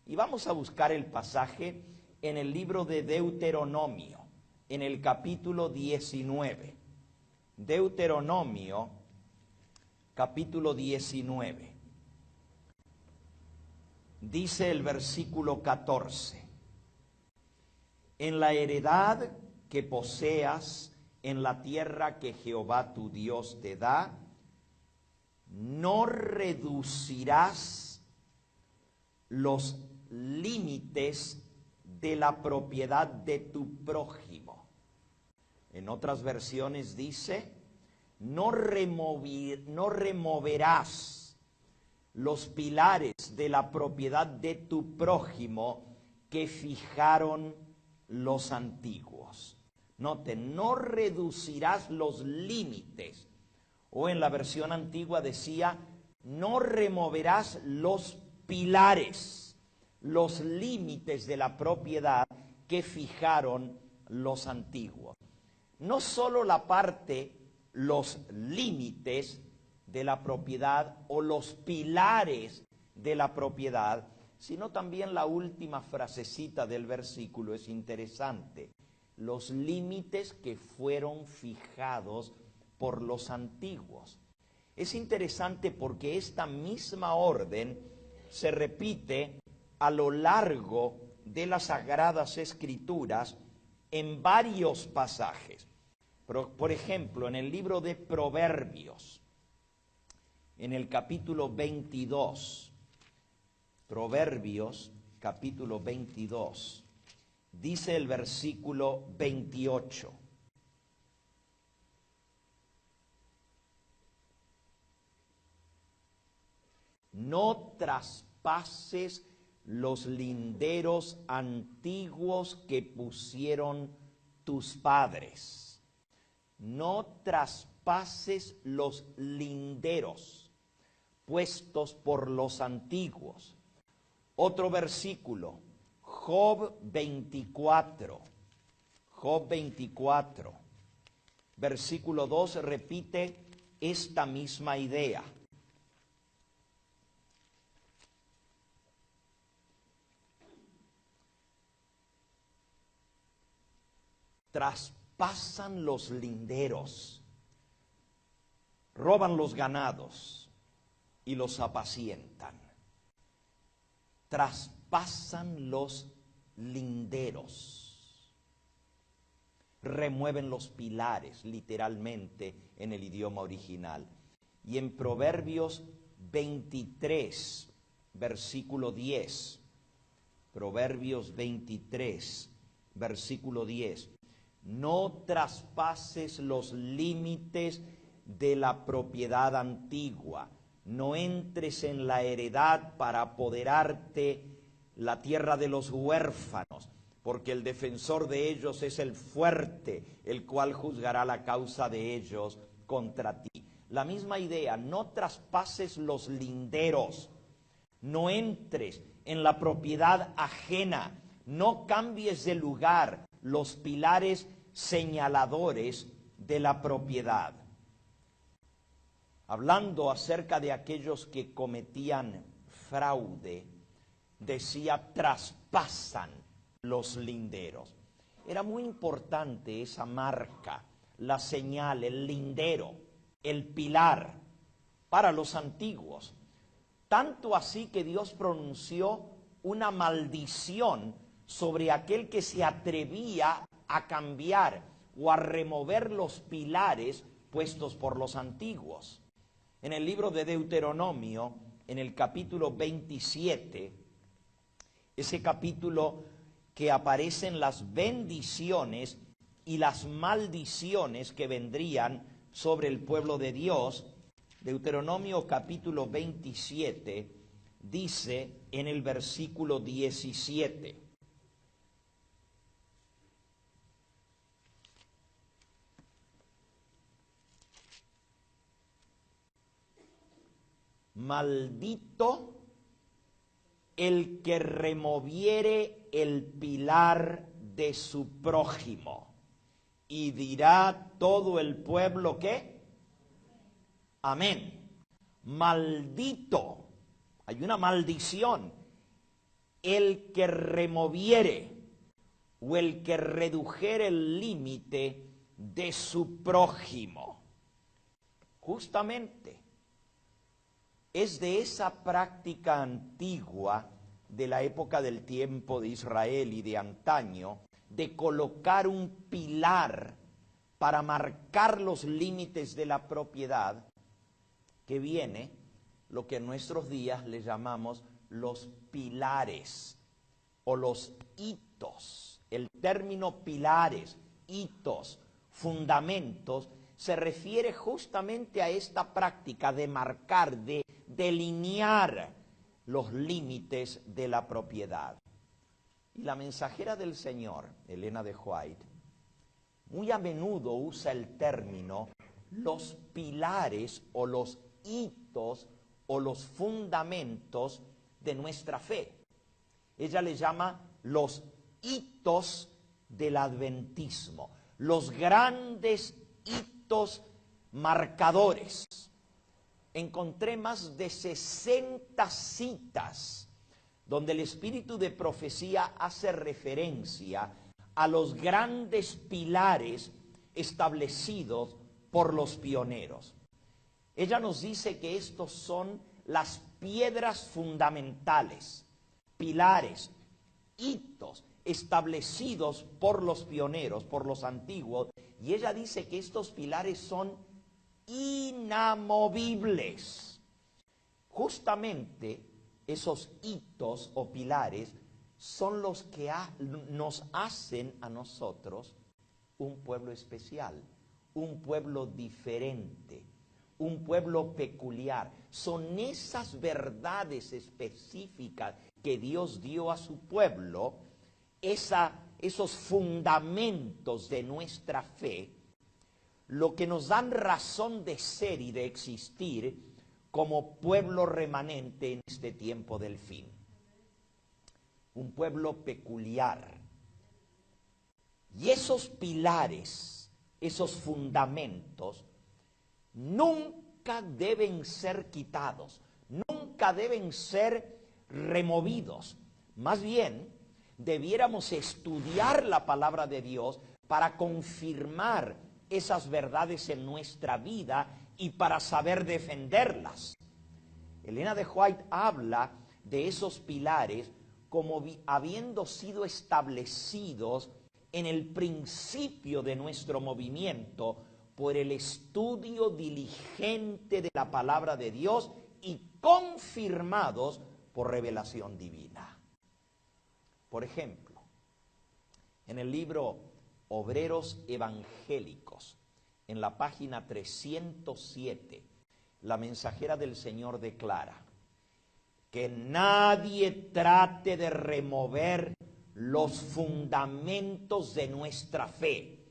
Y vamos a buscar el pasaje en el libro de Deuteronomio, en el capítulo 19. Deuteronomio, capítulo 19. Dice el versículo 14: en la heredad que poseas en la tierra que Jehová tu Dios te da, no reducirás los límites de la propiedad de tu prójimo. En otras versiones dice, no removerás los pilares de la propiedad de tu prójimo que fijaron los antiguos. Noten, no reducirás los límites. O en la versión antigua decía, no removerás los pilares, los límites de la propiedad que fijaron los antiguos. No solo la parte, los límites de la propiedad o los pilares de la propiedad, sino también la última frasecita del versículo es interesante. Los límites que fueron fijados por los antiguos. Es interesante porque esta misma orden se repite a lo largo de las Sagradas Escrituras en varios pasajes. Por ejemplo, en el libro de Proverbios, en el capítulo 22, Proverbios, capítulo 22, dice el versículo 28. No traspases los linderos antiguos que pusieron tus padres. No traspases los linderos puestos por los antiguos. Otro versículo, Job 24. Job 24, versículo 2 repite esta misma idea. Traspasan los linderos, roban los ganados y los apacientan. Traspasan los linderos, remueven los pilares, literalmente en el idioma original. Y en Proverbios 23, versículo 10, Proverbios 23, versículo 10, no traspases los límites de la propiedad antigua, no entres en la heredad para apoderarte la tierra de los huérfanos, porque el defensor de ellos es el fuerte, el cual juzgará la causa de ellos contra ti. La misma idea, no traspases los linderos, no entres en la propiedad ajena, no cambies de lugar los pilares señaladores de la propiedad. Hablando acerca de aquellos que cometían fraude, decía, traspasan los linderos. Era muy importante esa marca, la señal, el lindero, el pilar para los antiguos. Tanto así que Dios pronunció una maldición sobre aquel que se atrevía a cambiar o a remover los pilares puestos por los antiguos. En el libro de Deuteronomio, en el capítulo 27, ese capítulo que aparecen las bendiciones y las maldiciones que vendrían sobre el pueblo de Dios, Deuteronomio capítulo 27 dice en el versículo 17: maldito el que removiere el pilar de su prójimo. Y dirá todo el pueblo, ¿qué? Amén. Maldito, hay una maldición, el que removiere o el que redujere el límite de su prójimo. Justamente es de esa práctica antigua de la época del tiempo de Israel y de antaño, de colocar un pilar para marcar los límites de la propiedad, que viene lo que en nuestros días le llamamos los pilares o los hitos. El término pilares, hitos, fundamentos, se refiere justamente a esta práctica de marcar, de delinear los límites de la propiedad. Y la mensajera del Señor, Elena de White, muy a menudo usa el término los pilares o los hitos o los fundamentos de nuestra fe. Ella le llama los hitos del adventismo, los grandes hitos marcadores. Encontré más de 60 citas donde el espíritu de profecía hace referencia a los grandes pilares establecidos por los pioneros. Ella nos dice que estos son las piedras fundamentales, pilares, hitos establecidos por los pioneros, por los antiguos, y ella dice que estos pilares son inamovibles. Justamente esos hitos o pilares son los que nos hacen a nosotros un pueblo especial, un pueblo diferente, un pueblo peculiar. Son esas verdades específicas que Dios dio a su pueblo, esos fundamentos de nuestra fe, lo que nos dan razón de ser y de existir como pueblo remanente en este tiempo del fin. Un pueblo peculiar. Y esos pilares, esos fundamentos, nunca deben ser quitados, nunca deben ser removidos. Más bien, debiéramos estudiar la palabra de Dios para confirmar esas verdades en nuestra vida y para saber defenderlas. Elena de White habla de esos pilares como habiendo sido establecidos en el principio de nuestro movimiento por el estudio diligente de la palabra de Dios y confirmados por revelación divina. Por ejemplo, en el libro Obreros Evangélicos, en la página 307, la mensajera del Señor declara que nadie trate de remover los fundamentos de nuestra fe,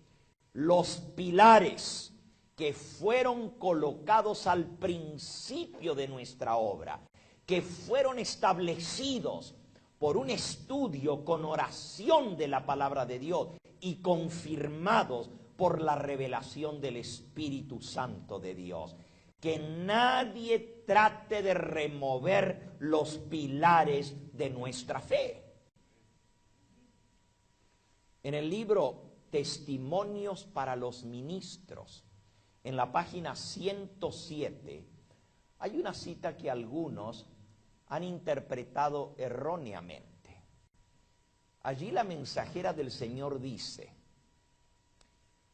los pilares que fueron colocados al principio de nuestra obra, que fueron establecidos por un estudio con oración de la palabra de Dios y confirmados por la revelación del Espíritu Santo de Dios. Que nadie trate de remover los pilares de nuestra fe. En el libro Testimonios para los Ministros, en la página 107, hay una cita que algunos han interpretado erróneamente. Allí la mensajera del Señor dice: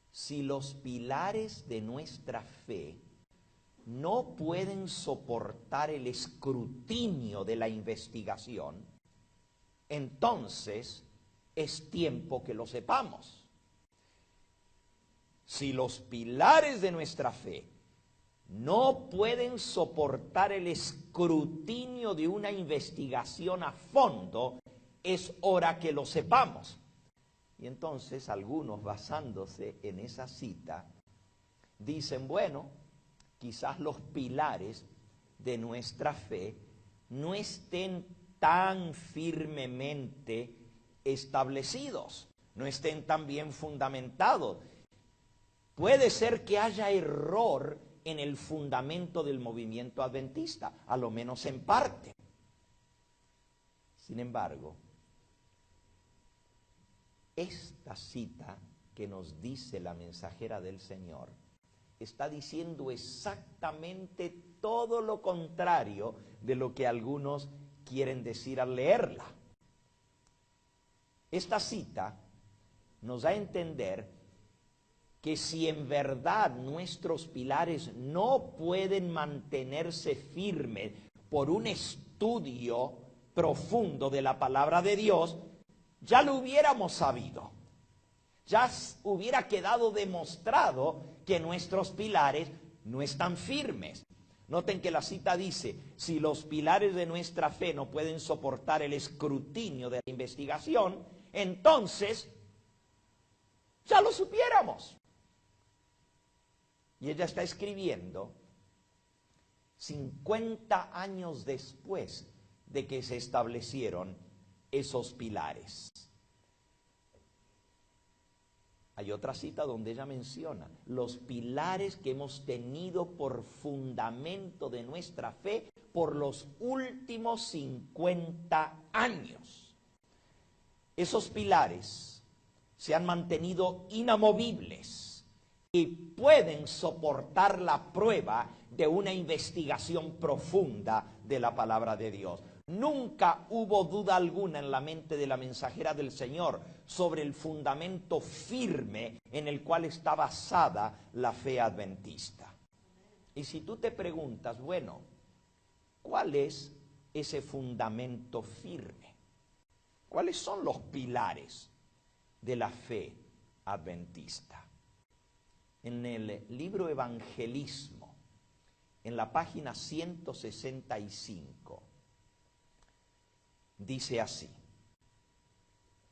si los pilares de nuestra fe no pueden soportar el escrutinio de la investigación, entonces es tiempo que lo sepamos. Si los pilares de nuestra fe no pueden soportar el escrutinio de una investigación a fondo, es hora que lo sepamos. Y entonces algunos, basándose en esa cita, dicen, bueno, quizás los pilares de nuestra fe no estén tan firmemente establecidos, no estén tan bien fundamentados. Puede ser que haya error en el fundamento del movimiento adventista, a lo menos en parte. Sin embargo, esta cita que nos dice la mensajera del Señor está diciendo exactamente todo lo contrario de lo que algunos quieren decir al leerla. Esta cita nos da a entender que si en verdad nuestros pilares no pueden mantenerse firmes por un estudio profundo de la palabra de Dios, ya lo hubiéramos sabido. Ya hubiera quedado demostrado que nuestros pilares no están firmes. Noten que la cita dice, si los pilares de nuestra fe no pueden soportar el escrutinio de la investigación, entonces ya lo supiéramos. Y ella está escribiendo 50 años después de que se establecieron esos pilares. Hay otra cita donde ella menciona los pilares que hemos tenido por fundamento de nuestra fe por los últimos 50 años. Esos pilares se han mantenido inamovibles y pueden soportar la prueba de una investigación profunda de la palabra de Dios. Nunca hubo duda alguna en la mente de la mensajera del Señor sobre el fundamento firme en el cual está basada la fe adventista. Y si tú te preguntas, bueno, ¿cuál es ese fundamento firme? ¿Cuáles son los pilares de la fe adventista? En el libro Evangelismo, en la página 165, dice así: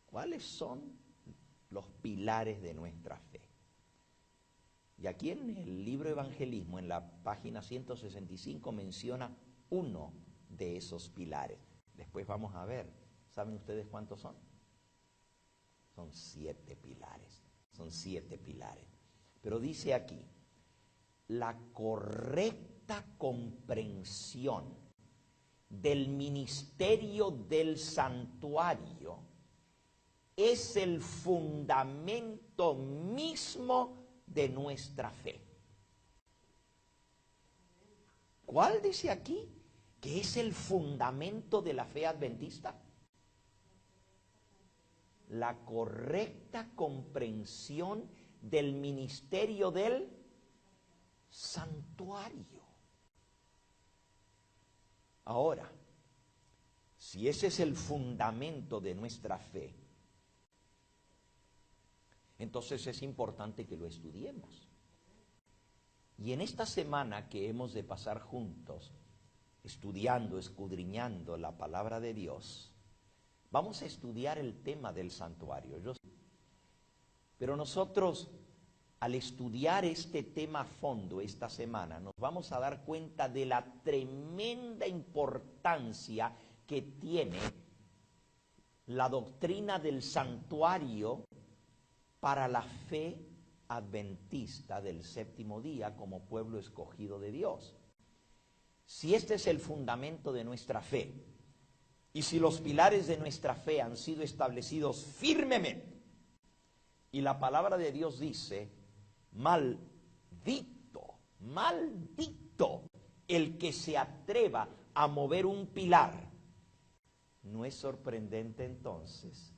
¿cuáles son los pilares de nuestra fe? Y aquí en el libro Evangelismo, en la página 165, menciona uno de esos pilares. Después vamos a ver, ¿saben ustedes cuántos son? Son 7 pilares, son 7 pilares. Pero dice aquí, la correcta comprensión del ministerio del santuario es el fundamento mismo de nuestra fe. ¿Cuál dice aquí que es el fundamento de la fe adventista? La correcta comprensión del ministerio del santuario. Ahora, si ese es el fundamento de nuestra fe, entonces es importante que lo estudiemos. Y en esta semana que hemos de pasar juntos, estudiando, escudriñando la palabra de Dios, vamos a estudiar el tema del santuario. Pero nosotros, al estudiar este tema a fondo esta semana, nos vamos a dar cuenta de la tremenda importancia que tiene la doctrina del santuario para la fe adventista del séptimo día como pueblo escogido de Dios. Si este es el fundamento de nuestra fe, y si los pilares de nuestra fe han sido establecidos firmemente, y la palabra de Dios dice, maldito, maldito el que se atreva a mover un pilar, no es sorprendente entonces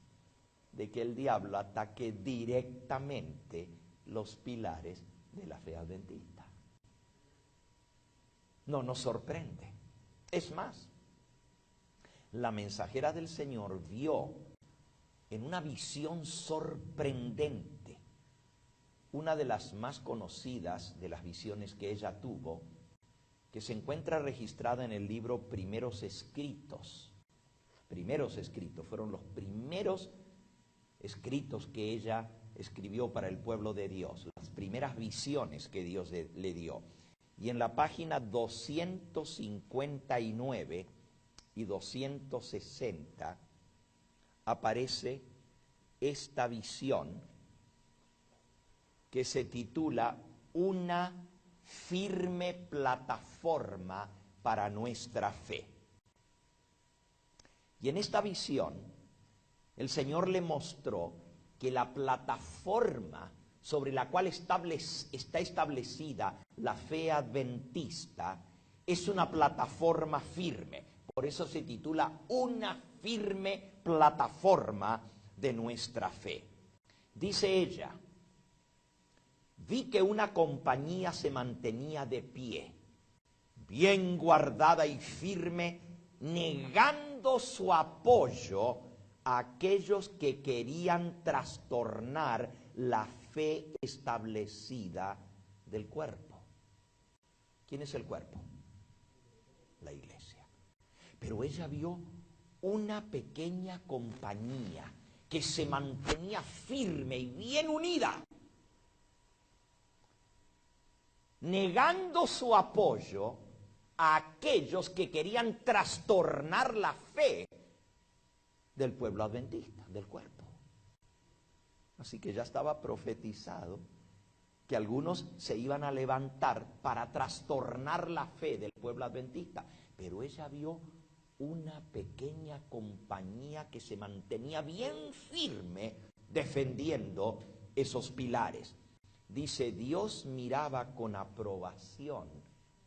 de que el diablo ataque directamente los pilares de la fe adventista. No nos sorprende. Es más, la mensajera del Señor vio en una visión sorprendente, una de las más conocidas de las visiones que ella tuvo, que se encuentra registrada en el libro Primeros Escritos. Primeros Escritos, fueron los primeros escritos que ella escribió para el pueblo de Dios, las primeras visiones que Dios le dio. Y en la página 259 y 260 aparece esta visión que se titula Una firme plataforma para nuestra fe. Y en esta visión, el Señor le mostró que la plataforma sobre la cual está establecida la fe adventista es una plataforma firme. Por eso se titula Una firme plataforma de nuestra fe. Dice ella: vi que una compañía se mantenía de pie, bien guardada y firme, negando su apoyo a aquellos que querían trastornar la fe establecida del cuerpo. ¿Quién es el cuerpo? La iglesia. Pero ella vio una pequeña compañía que se mantenía firme y bien unida, negando su apoyo a aquellos que querían trastornar la fe del pueblo adventista, del cuerpo. Así que ya estaba profetizado que algunos se iban a levantar para trastornar la fe del pueblo adventista. Pero ella vio una pequeña compañía que se mantenía bien firme defendiendo esos pilares. Dice, Dios miraba con aprobación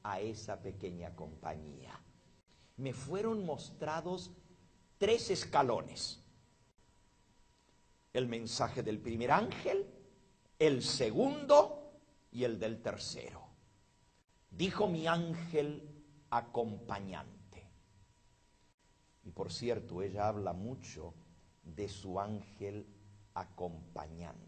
a esa pequeña compañía. Me fueron mostrados 3 escalones. El mensaje del primer ángel, el segundo y el del tercero. Dijo mi ángel acompañante. Y por cierto, ella habla mucho de su ángel acompañante.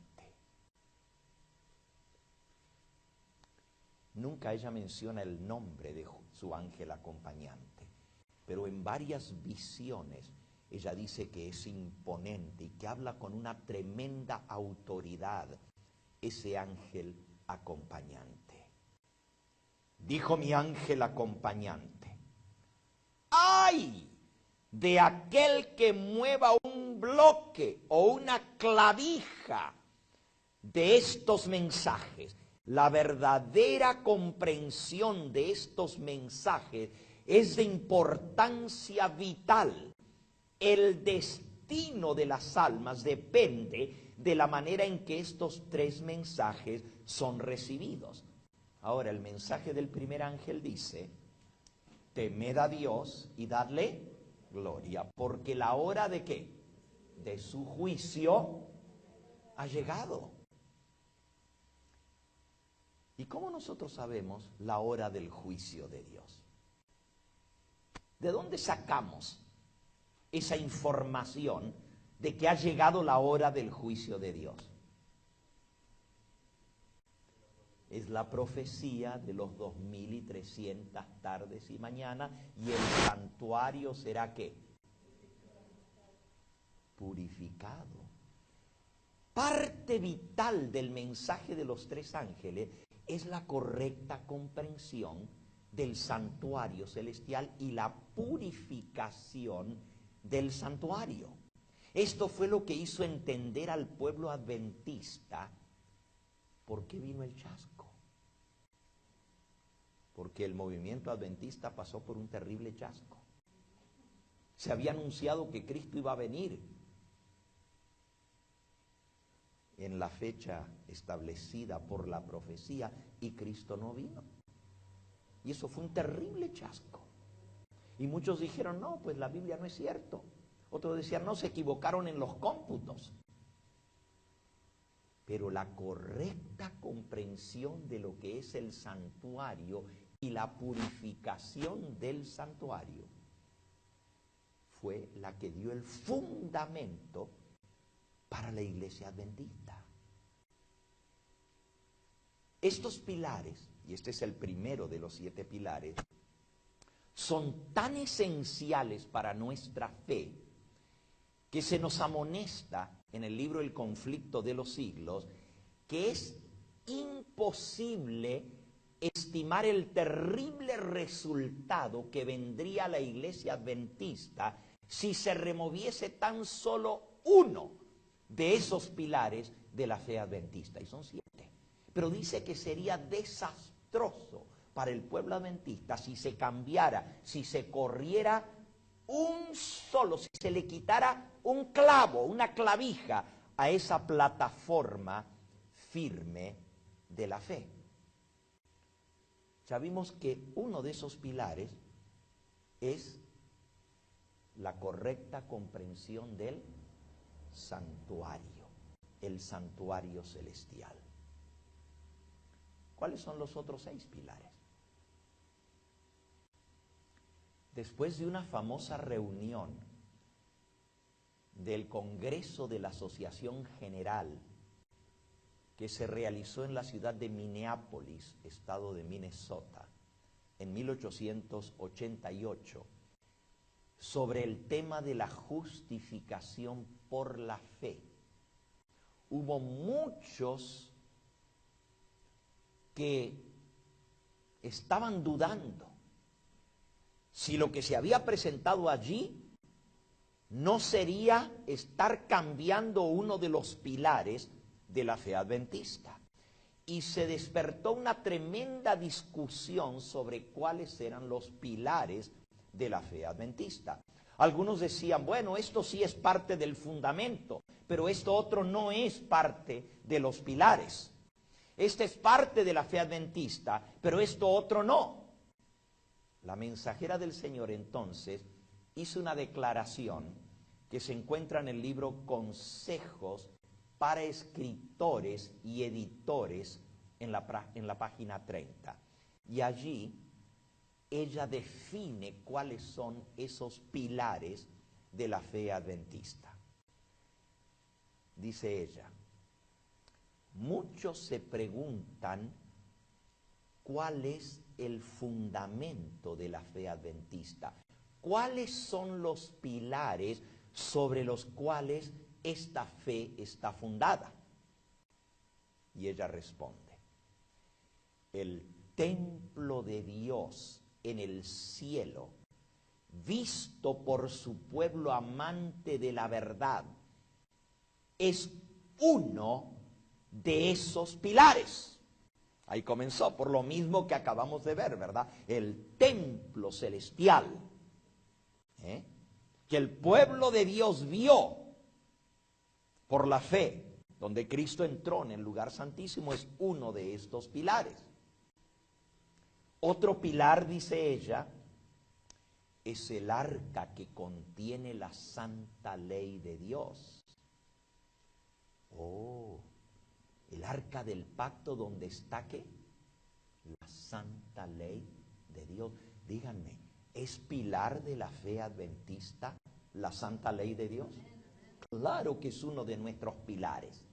Nunca ella menciona el nombre de su ángel acompañante, pero en varias visiones ella dice que es imponente y que habla con una tremenda autoridad ese ángel acompañante. Dijo mi ángel acompañante: ¡ay de aquel que mueva un bloque o una clavija de estos mensajes! La verdadera comprensión de estos mensajes es de importancia vital. El destino de las almas depende de la manera en que estos 3 mensajes son recibidos. Ahora, el mensaje del primer ángel dice: temed a Dios y dadle gloria, porque la hora ¿de qué? De su juicio ha llegado. ¿Y cómo nosotros sabemos la hora del juicio de Dios? ¿De dónde sacamos esa información de que ha llegado la hora del juicio de Dios? Es la profecía de los 2300 tardes y mañanas, y el santuario será ¿qué? Purificado. Parte vital del mensaje de los 3 ángeles es la correcta comprensión del santuario celestial y la purificación del santuario. Esto fue lo que hizo entender al pueblo adventista por qué vino el chasco. Porque el movimiento adventista pasó por un terrible chasco. Se había anunciado que Cristo iba a venir en la fecha establecida por la profecía, y Cristo no vino. Y eso fue un terrible chasco. Y muchos dijeron, no, pues la Biblia no es cierto. Otros decían, no, se equivocaron en los cómputos. Pero la correcta comprensión de lo que es el santuario y la purificación del santuario fue la que dio el fundamento para la iglesia adventista. Estos pilares, y este es el primero de los 7 pilares, son tan esenciales para nuestra fe que se nos amonesta en el libro El conflicto de los siglos que es imposible estimar el terrible resultado que vendría a la iglesia adventista si se removiese tan solo uno de esos pilares de la fe adventista, y son 7. Pero dice que sería desastroso para el pueblo adventista si se cambiara, si se corriera un solo, si se le quitara un clavo, una clavija a esa plataforma firme de la fe. Ya vimos que uno de esos pilares es la correcta comprensión del santuario, el santuario celestial. ¿Cuáles son los otros 6 pilares? Después de una famosa reunión del Congreso de la Asociación General que se realizó en la ciudad de Minneapolis, estado de Minnesota, en 1888, sobre el tema de la justificación por la fe, hubo muchos que estaban dudando si lo que se había presentado allí no sería estar cambiando uno de los pilares de la fe adventista. Y se despertó una tremenda discusión sobre cuáles eran los pilares de la fe adventista. Algunos decían, bueno, esto sí es parte del fundamento, pero esto otro no es parte de los pilares. Este es parte de la fe adventista, pero esto otro no. La mensajera del Señor entonces hizo una declaración que se encuentra en el libro Consejos para escritores y editores en la página 30. Y allí ella define cuáles son esos pilares de la fe adventista. Dice ella, muchos se preguntan cuál es el fundamento de la fe adventista. ¿Cuáles son los pilares sobre los cuales esta fe está fundada? Y ella responde, el templo de Dios en el cielo, visto por su pueblo amante de la verdad, es uno de esos pilares. Ahí comenzó, por lo mismo que acabamos de ver, ¿verdad? El templo celestial, que el pueblo de Dios vio por la fe, donde Cristo entró en el lugar santísimo, es uno de estos pilares. Otro pilar, dice ella, es el arca que contiene la santa ley de Dios. Oh, el arca del pacto donde está, ¿qué? La santa ley de Dios. Díganme, ¿es pilar de la fe adventista la santa ley de Dios? Claro que es uno de nuestros pilares.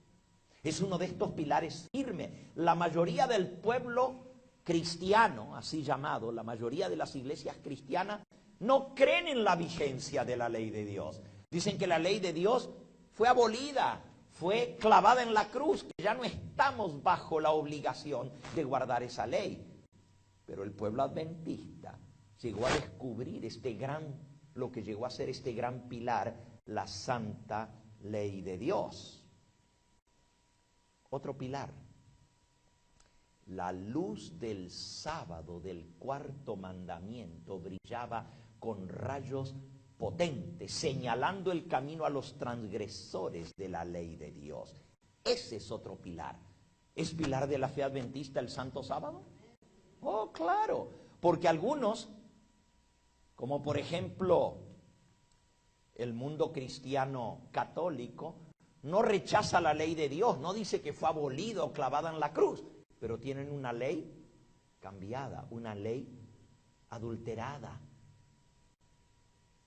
Es uno de estos pilares firmes. La mayoría del pueblo cristiano, así llamado, la mayoría de las iglesias cristianas, no creen en la vigencia de la ley de Dios. Dicen que la ley de Dios fue abolida, fue clavada en la cruz, que ya no estamos bajo la obligación de guardar esa ley. Pero el pueblo adventista llegó a descubrir lo que llegó a ser este gran pilar, la santa ley de Dios. Otro pilar, la luz del sábado del cuarto mandamiento brillaba con rayos potentes, señalando el camino a los transgresores de la ley de Dios. Ese es otro pilar. ¿Es pilar de la fe adventista el santo sábado? Oh, claro, porque algunos, como por ejemplo el mundo cristiano católico, no rechaza la ley de Dios, no dice que fue abolida o clavada en la cruz, pero tienen una ley cambiada, una ley adulterada.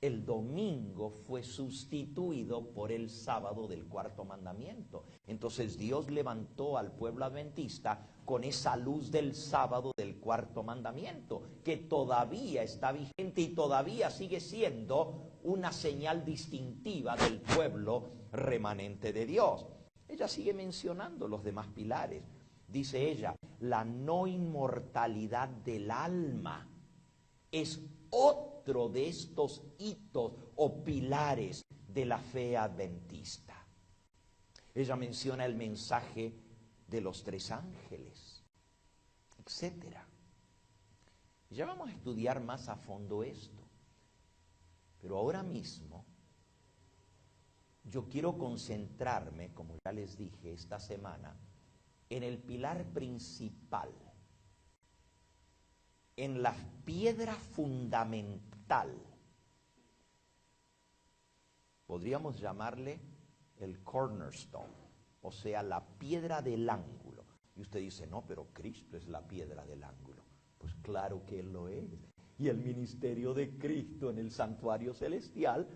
El domingo fue sustituido por el sábado del cuarto mandamiento. Entonces Dios levantó al pueblo adventista con esa luz del sábado del cuarto mandamiento, que todavía está vigente y todavía sigue siendo una señal distintiva del pueblo remanente de Dios. Ella sigue mencionando los demás pilares. Dice ella, la no inmortalidad del alma es otro de estos hitos o pilares de la fe adventista. Ella menciona el mensaje de los 3 ángeles, etc. Ya vamos a estudiar más a fondo esto. Pero ahora mismo yo quiero concentrarme, como ya les dije esta semana, en el pilar principal, en la piedra fundamental. Podríamos llamarle el cornerstone, o sea, la piedra del ángulo. Y usted dice, no, pero Cristo es la piedra del ángulo. Pues claro que Él lo es. Y el ministerio de Cristo en el santuario celestial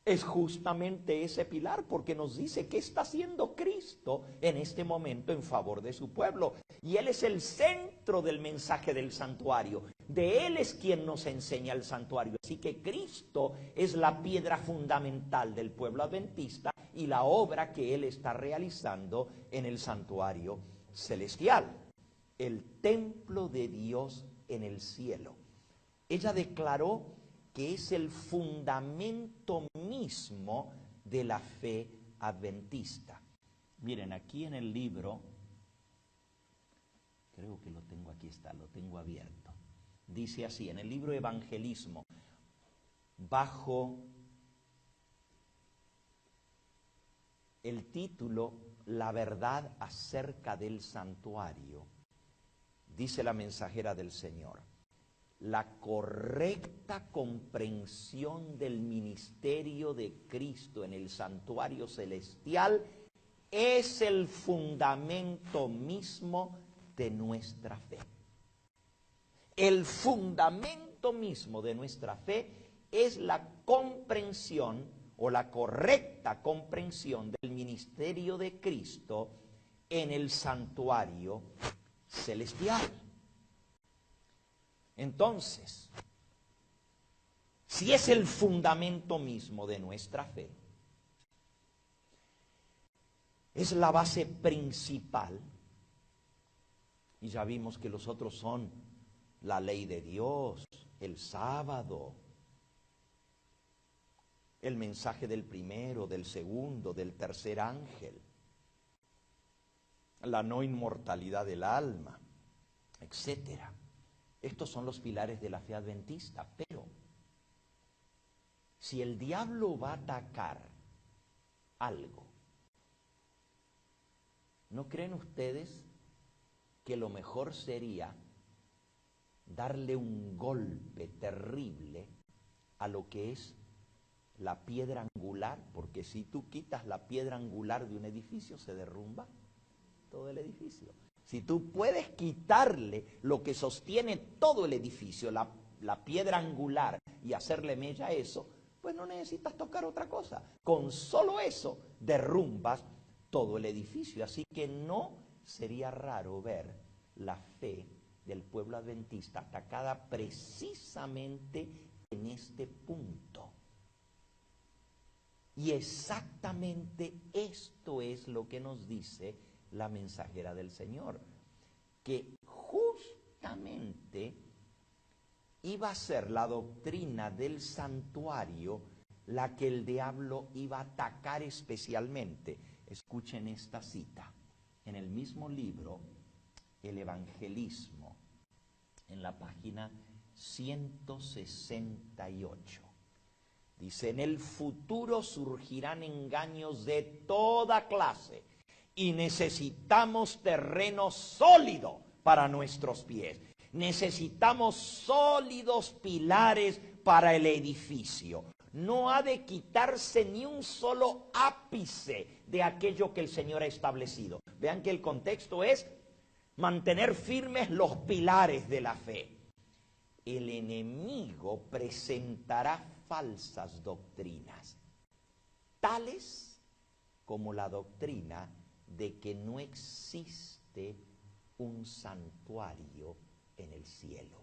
es justamente ese pilar, porque nos dice qué está haciendo Cristo en este momento en favor de su pueblo. Y Él es el centro del mensaje del santuario. De Él es quien nos enseña el santuario. Así que Cristo es la piedra fundamental del pueblo adventista y la obra que Él está realizando en el santuario celestial. El templo de Dios en el cielo. Ella declaró que es el fundamento mismo de la fe adventista. Miren, aquí en el libro, creo que lo tengo, aquí está, lo tengo abierto. Dice así, en el libro Evangelismo, bajo el título La verdad acerca del santuario, dice la mensajera del Señor: la correcta comprensión del ministerio de Cristo en el santuario celestial es el fundamento mismo de nuestra fe. El fundamento mismo de nuestra fe es la comprensión o la correcta comprensión del ministerio de Cristo en el santuario celestial. Entonces, si es el fundamento mismo de nuestra fe, es la base principal, y ya vimos que los otros son la ley de Dios, el sábado, el mensaje del primero, del segundo, del tercer ángel, la no inmortalidad del alma, etcétera. Estos son los pilares de la fe adventista, pero si el diablo va a atacar algo, ¿no creen ustedes que lo mejor sería darle un golpe terrible a lo que es la piedra angular? Porque si tú quitas la piedra angular de un edificio, se derrumba todo el edificio. Si tú puedes quitarle lo que sostiene todo el edificio, la piedra angular, y hacerle mella a eso, pues no necesitas tocar otra cosa. Con solo eso derrumbas todo el edificio. Así que no sería raro ver la fe del pueblo adventista atacada precisamente en este punto. Y exactamente esto es lo que nos dice la mensajera del Señor, que justamente iba a ser la doctrina del santuario la que el diablo iba a atacar especialmente. Escuchen esta cita, en el mismo libro, El Evangelismo, en la página 168. Dice, en el futuro surgirán engaños de toda clase y necesitamos terreno sólido para nuestros pies. Necesitamos sólidos pilares para el edificio. No ha de quitarse ni un solo ápice de aquello que el Señor ha establecido. Vean que el contexto es mantener firmes los pilares de la fe. El enemigo presentará falsas doctrinas, tales como la doctrina de que no existe un santuario en el cielo.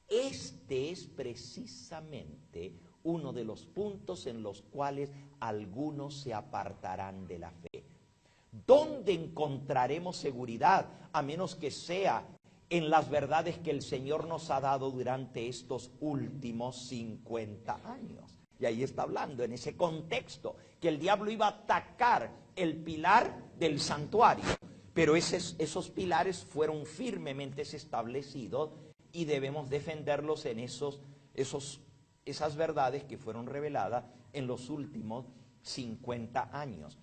Este es precisamente uno de los puntos en los cuales algunos se apartarán de la fe. ¿Dónde encontraremos seguridad? A menos que sea en las verdades que el Señor nos ha dado durante estos últimos 50 años. Y ahí está hablando, en ese contexto, que el diablo iba a atacar el pilar del santuario. Pero esos pilares fueron firmemente establecidos y debemos defenderlos en esos esas verdades que fueron reveladas en los últimos 50 años.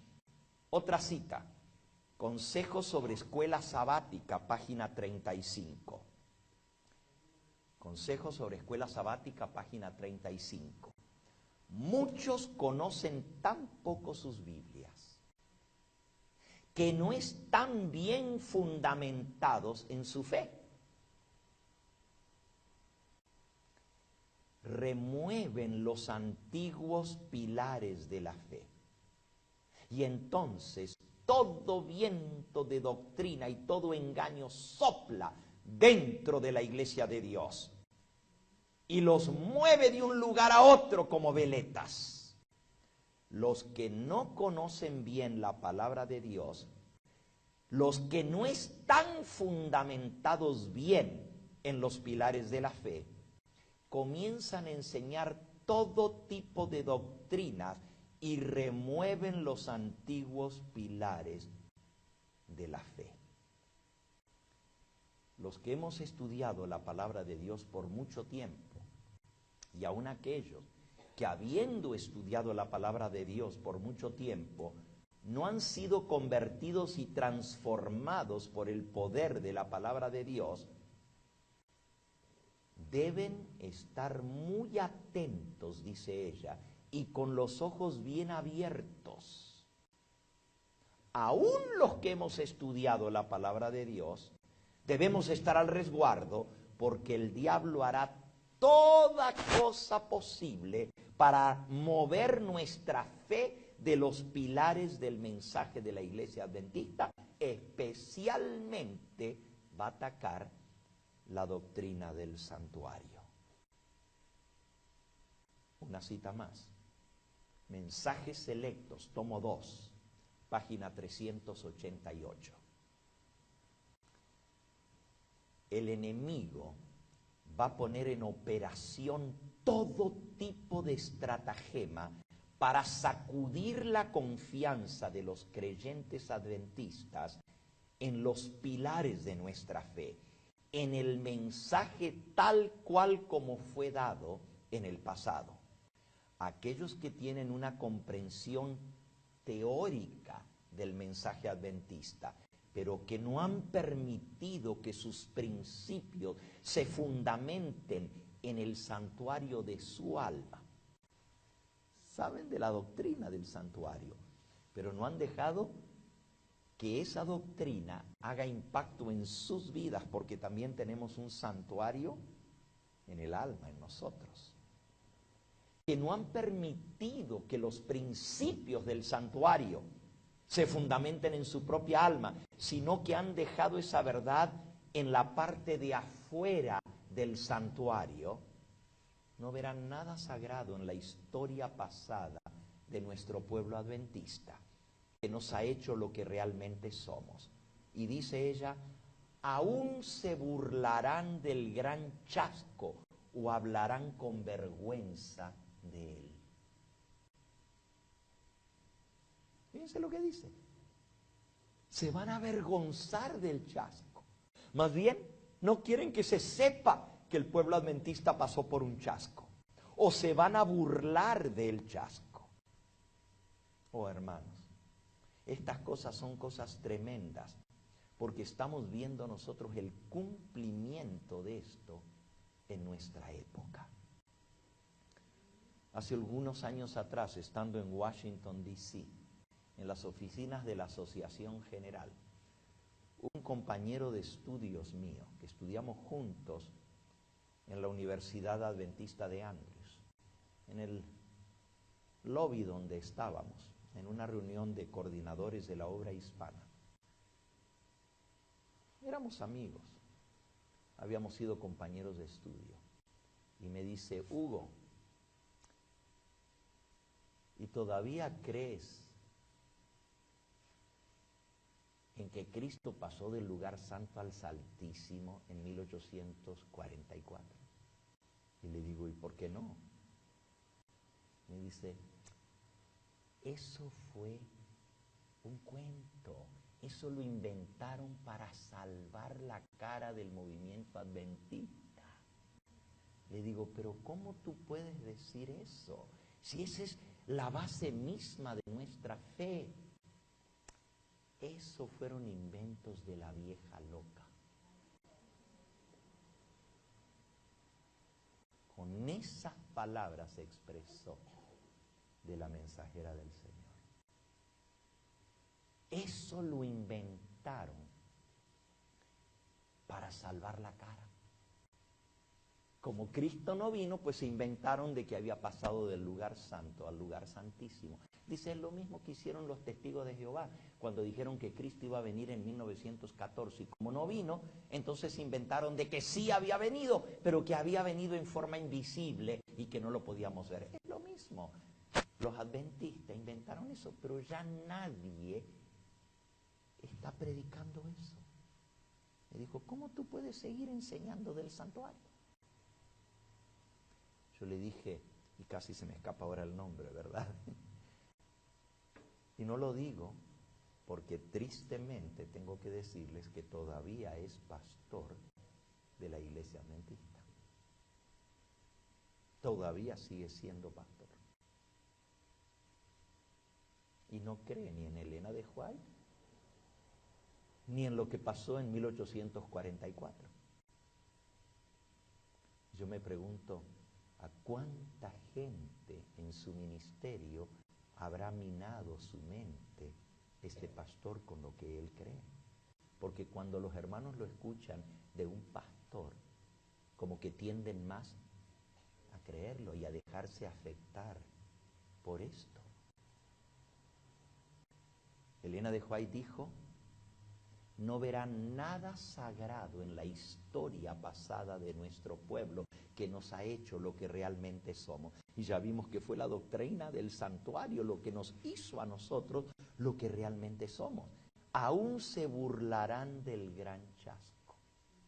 Otra cita, Consejos sobre Escuela Sabática, página 35. Consejos sobre Escuela Sabática, página 35. Muchos conocen tan poco sus Biblias que no están bien fundamentados en su fe. Remueven los antiguos pilares de la fe. Y entonces todo viento de doctrina y todo engaño sopla dentro de la iglesia de Dios y los mueve de un lugar a otro como veletas. Los que no conocen bien la palabra de Dios, los que no están fundamentados bien en los pilares de la fe, comienzan a enseñar todo tipo de doctrinas y remueven los antiguos pilares de la fe. Los que hemos estudiado la palabra de Dios por mucho tiempo, y aun aquellos que habiendo estudiado la palabra de Dios por mucho tiempo, no han sido convertidos y transformados por el poder de la palabra de Dios, deben estar muy atentos, dice ella, y con los ojos bien abiertos. Aún los que hemos estudiado la palabra de Dios, debemos estar al resguardo, porque el diablo hará toda cosa posible para mover nuestra fe de los pilares del mensaje de la iglesia adventista. Especialmente va a atacar la doctrina del santuario. Una cita más. Mensajes selectos, tomo 2, página 388. El enemigo va a poner en operación todo tipo de estratagema para sacudir la confianza de los creyentes adventistas en los pilares de nuestra fe, en el mensaje tal cual como fue dado en el pasado. Aquellos que tienen una comprensión teórica del mensaje adventista, pero que no han permitido que sus principios se fundamenten en el santuario de su alma. Saben de la doctrina del santuario, pero no han dejado que esa doctrina haga impacto en sus vidas, porque también tenemos un santuario en el alma, en nosotros. Que no han permitido que los principios del santuario se fundamenten en su propia alma, sino que han dejado esa verdad en la parte de afuera del santuario. No verán nada sagrado en la historia pasada de nuestro pueblo adventista, que nos ha hecho lo que realmente somos. Y dice ella, aún se burlarán del gran chasco o hablarán con vergüenza de él. Fíjense lo que dice. Se van a avergonzar del chasco. Más bien, no quieren que se sepa que el pueblo adventista pasó por un chasco. O se van a burlar del chasco. Oh, hermanos, estas cosas son cosas tremendas, porque estamos viendo nosotros el cumplimiento de esto en nuestra época. Hace algunos años atrás, estando en Washington, D.C., en las oficinas de la Asociación General, un compañero de estudios mío, que estudiamos juntos en la Universidad Adventista de Andrews, en el lobby donde estábamos, en una reunión de coordinadores de la obra hispana. Éramos amigos, habíamos sido compañeros de estudio, y me dice, Hugo, ¿y todavía crees en que Cristo pasó del lugar santo al Altísimo en 1844? Y le digo, ¿y por qué no? Me dice, eso fue un cuento, eso lo inventaron para salvar la cara del movimiento adventista. Le digo, pero ¿cómo tú puedes decir eso? Si esa es la base misma de nuestra fe. Eso fueron inventos de la vieja loca. Con esas palabras se expresó de la mensajera del Señor. Eso lo inventaron para salvar la cara. Como Cristo no vino, pues se inventaron de que había pasado del lugar santo al lugar santísimo. Dice, es lo mismo que hicieron los testigos de Jehová cuando dijeron que Cristo iba a venir en 1914. Y como no vino, entonces inventaron de que sí había venido, pero que había venido en forma invisible y que no lo podíamos ver. Es lo mismo. Los adventistas inventaron eso, pero ya nadie está predicando eso. Me dijo, ¿cómo tú puedes seguir enseñando del santuario? Yo le dije, y casi se me escapa ahora el nombre, ¿verdad? Y no lo digo porque tristemente tengo que decirles que todavía es pastor de la iglesia adventista. Todavía sigue siendo pastor. Y no cree ni en Elena de White, ni en lo que pasó en 1844. Yo me pregunto, ¿a cuánta gente en su ministerio habrá minado su mente este pastor con lo que él cree? Porque cuando los hermanos lo escuchan de un pastor, como que tienden más a creerlo y a dejarse afectar por esto. Elena de White dijo, no verán nada sagrado en la historia pasada de nuestro pueblo que nos ha hecho lo que realmente somos. Y ya vimos que fue la doctrina del santuario lo que nos hizo a nosotros lo que realmente somos. Aún se burlarán del gran chasco.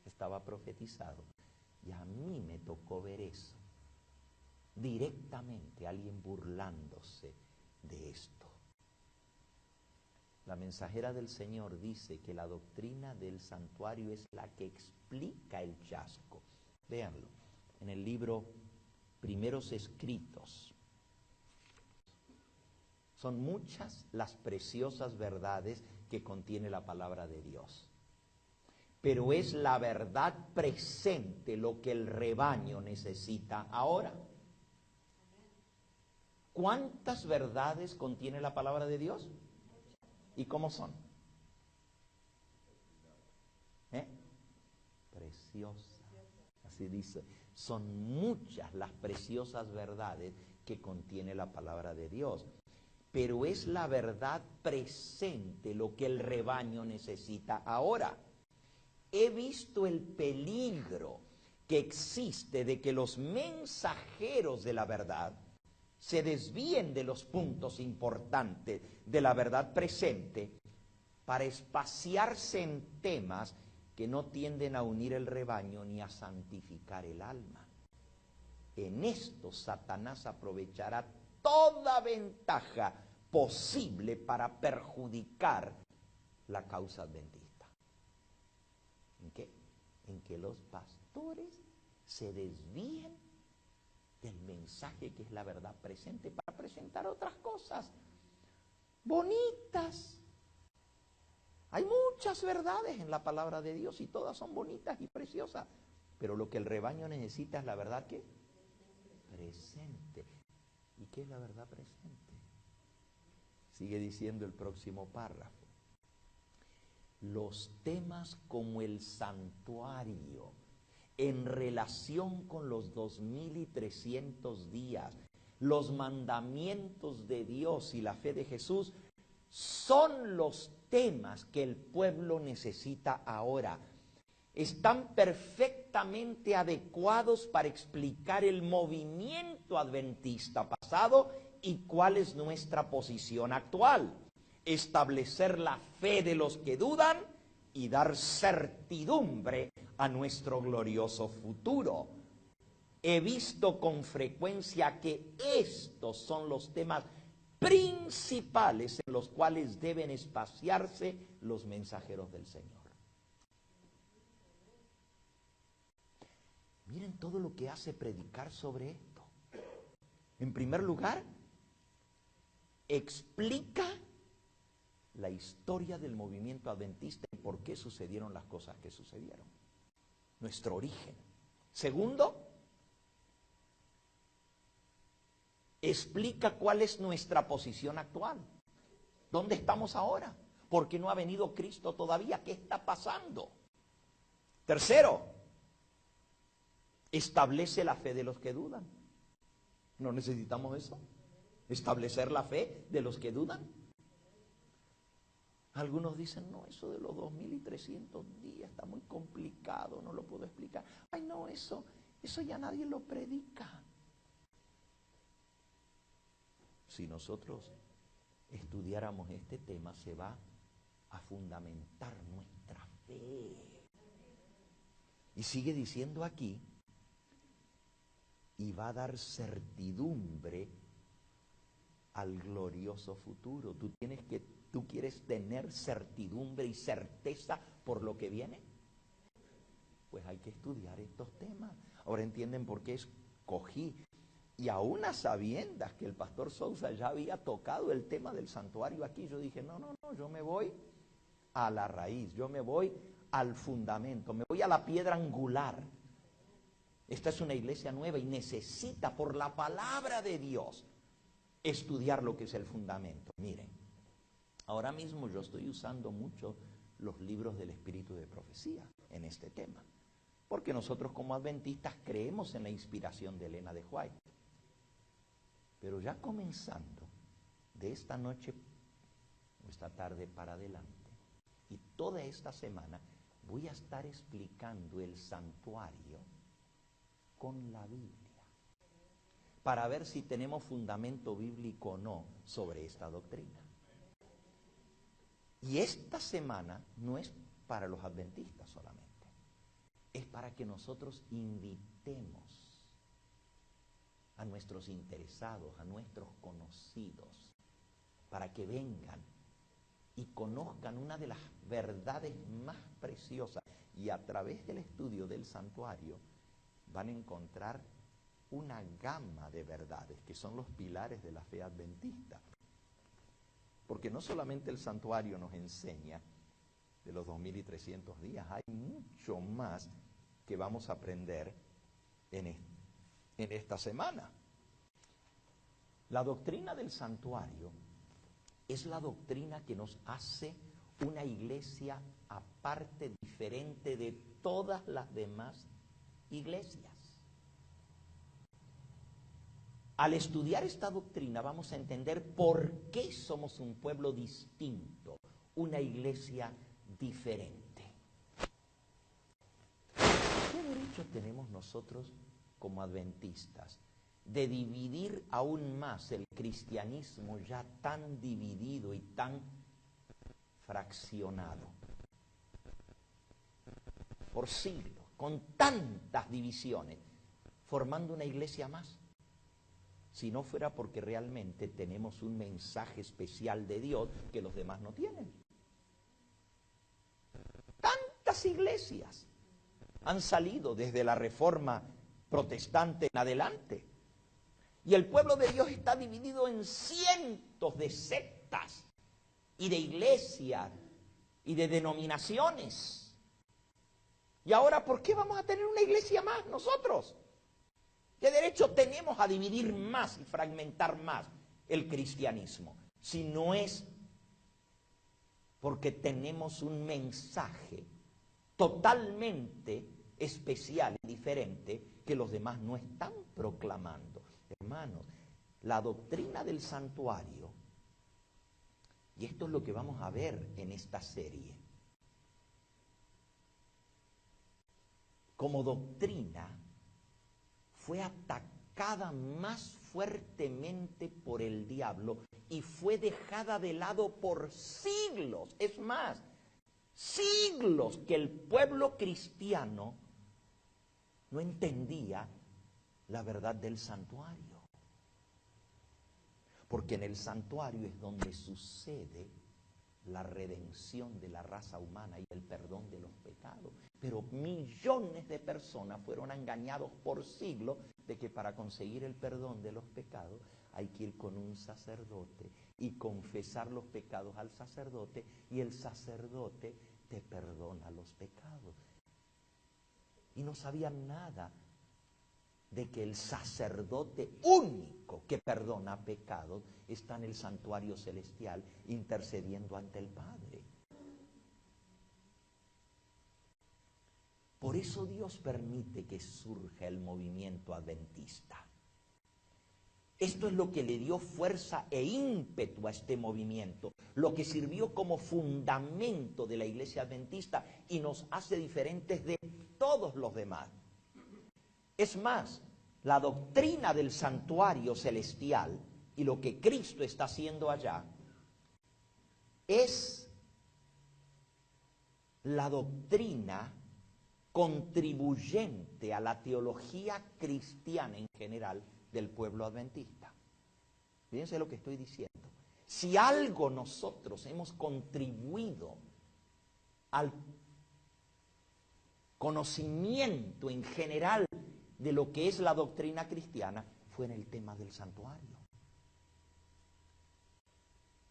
Estaba profetizado. Y a mí me tocó ver eso. Directamente alguien burlándose de esto. La mensajera del Señor dice que la doctrina del santuario es la que explica el chasco. Véanlo, en el libro Primeros Escritos. Son muchas las preciosas verdades que contiene la palabra de Dios. Pero es la verdad presente lo que el rebaño necesita ahora. ¿Cuántas verdades contiene la palabra de Dios? ¿Y cómo son? Preciosas. Así dice. Son muchas las preciosas verdades que contiene la palabra de Dios. Pero es la verdad presente lo que el rebaño necesita ahora. He visto el peligro que existe de que los mensajeros de la verdad se desvíen de los puntos importantes de la verdad presente para espaciarse en temas que no tienden a unir el rebaño ni a santificar el alma. En esto Satanás aprovechará toda ventaja posible para perjudicar la causa adventista. ¿En qué? En que los pastores se desvíen del mensaje que es la verdad presente para presentar otras cosas bonitas. Hay muchas verdades en la palabra de Dios y todas son bonitas y preciosas, pero lo que el rebaño necesita es la verdad ¿qué? Presente. ¿Y qué es la verdad presente? Sigue diciendo el próximo párrafo. Los temas como el santuario en relación con los 2300 días, los mandamientos de Dios y la fe de Jesús son los temas que el pueblo necesita ahora. Están perfectamente adecuados para explicar el movimiento adventista pasado y cuál es nuestra posición actual. Establecer la fe de los que dudan y dar certidumbre a nuestro glorioso futuro. He visto con frecuencia que estos son los temas principales en los cuales deben espaciarse los mensajeros del Señor. Miren todo lo que hace predicar sobre esto. En primer lugar, explica la historia del movimiento adventista y por qué sucedieron las cosas que sucedieron. Nuestro origen. Segundo, explica cuál es nuestra posición actual. ¿Dónde estamos ahora? ¿Por qué no ha venido Cristo todavía? ¿Qué está pasando? Tercero, establece la fe de los que dudan. ¿No necesitamos eso? Establecer la fe de los que dudan. Algunos dicen, no, eso de los 2300 días está muy complicado, no lo puedo explicar. Ay, no, eso ya nadie lo predica. Si nosotros estudiáramos este tema, se va a fundamentar nuestra fe. Y sigue diciendo aquí, y va a dar certidumbre al glorioso futuro. ¿Tú quieres tener certidumbre y certeza por lo que viene? Pues hay que estudiar estos temas. Ahora entienden por qué escogí. Y aún a sabiendas que el pastor Sousa ya había tocado el tema del santuario aquí, yo dije, no, yo me voy a la raíz, yo me voy al fundamento, me voy a la piedra angular. Esta es una iglesia nueva y necesita por la palabra de Dios estudiar lo que es el fundamento. Miren, ahora mismo yo estoy usando mucho los libros del espíritu de profecía en este tema, porque nosotros como adventistas creemos en la inspiración de Elena de White. Pero ya comenzando de esta noche o esta tarde para adelante y toda esta semana voy a estar explicando el santuario con la Biblia para ver si tenemos fundamento bíblico o no sobre esta doctrina. Y esta semana no es para los adventistas solamente, es para que nosotros invitemos a nuestros interesados, a nuestros conocidos, para que vengan y conozcan una de las verdades más preciosas. Y a través del estudio del santuario van a encontrar una gama de verdades que son los pilares de la fe adventista. Porque no solamente el santuario nos enseña de los 2300 días, hay mucho más que vamos a aprender en esta semana. La doctrina del santuario es la doctrina que nos hace una iglesia aparte, diferente de todas las demás iglesias. Al estudiar esta doctrina vamos a entender por qué somos un pueblo distinto, una iglesia diferente. ¿Qué derecho tenemos nosotros como adventistas de dividir aún más el cristianismo ya tan dividido y tan fraccionado por siglos, con tantas divisiones, formando una iglesia más? Si no fuera porque realmente tenemos un mensaje especial de Dios que los demás no tienen. Tantas iglesias han salido desde la Reforma protestante en adelante. Y el pueblo de Dios está dividido en cientos de sectas y de iglesias y de denominaciones. Y ahora, ¿por qué vamos a tener una iglesia más nosotros? ¿Qué derecho tenemos a dividir más y fragmentar más el cristianismo? Si no es porque tenemos un mensaje totalmente especial y diferente que los demás no están proclamando. Hermanos, la doctrina del santuario, y esto es lo que vamos a ver en esta serie, como doctrina fue atacada más fuertemente por el diablo y fue dejada de lado por siglos. Es más, siglos que el pueblo cristiano no entendía la verdad del santuario. Porque en el santuario es donde sucede la redención de la raza humana y el perdón de los pecados. Pero millones de personas fueron engañados por siglos de que para conseguir el perdón de los pecados hay que ir con un sacerdote y confesar los pecados al sacerdote, y el sacerdote te perdona los pecados. Y no sabían nada de que el sacerdote único que perdona pecados está en el santuario celestial intercediendo ante el Padre. Por eso Dios permite que surja el movimiento adventista. Esto es lo que le dio fuerza e ímpetu a este movimiento, lo que sirvió como fundamento de la iglesia adventista y nos hace diferentes de todos los demás. Es más, la doctrina del santuario celestial y lo que Cristo está haciendo allá es la doctrina contribuyente a la teología cristiana en general del pueblo adventista. Fíjense lo que estoy diciendo. Si algo nosotros hemos contribuido al conocimiento en general de lo que es la doctrina cristiana, fue en el tema del santuario.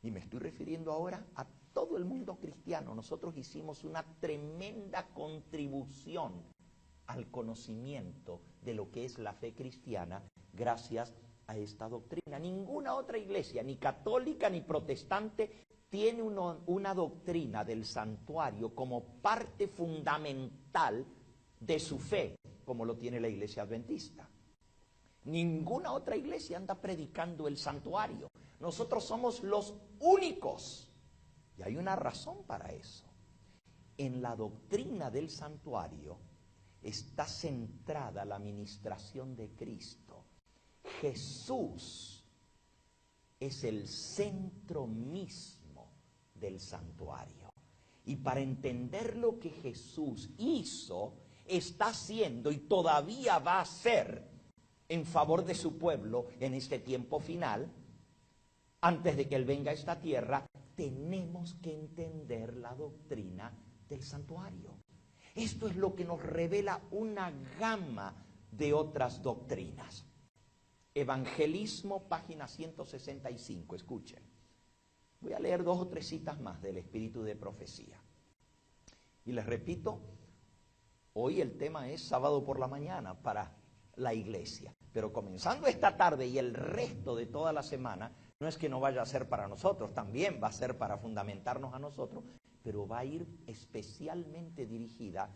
Y me estoy refiriendo ahora a todo el mundo cristiano. Nosotros hicimos una tremenda contribución al conocimiento de lo que es la fe cristiana gracias a esta doctrina. Ninguna otra iglesia, ni católica ni protestante, tiene una doctrina del santuario como parte fundamental de su fe, como lo tiene la iglesia adventista. Ninguna otra iglesia anda predicando el santuario. Nosotros somos los únicos. Y hay una razón para eso. En la doctrina del santuario está centrada la ministración de Cristo. Jesús es el centro mismo del santuario. Y para entender lo que Jesús hizo, está haciendo y todavía va a hacer en favor de su pueblo en este tiempo final, antes de que Él venga a esta tierra, tenemos que entender la doctrina del santuario. Esto es lo que nos revela una gama de otras doctrinas. Evangelismo, página 165, escuchen. Voy a leer 2 o 3 citas más del espíritu de profecía. Y les repito, hoy el tema es sábado por la mañana para la iglesia. Pero comenzando esta tarde y el resto de toda la semana, no es que no vaya a ser para nosotros, también va a ser para fundamentarnos a nosotros, pero va a ir especialmente dirigida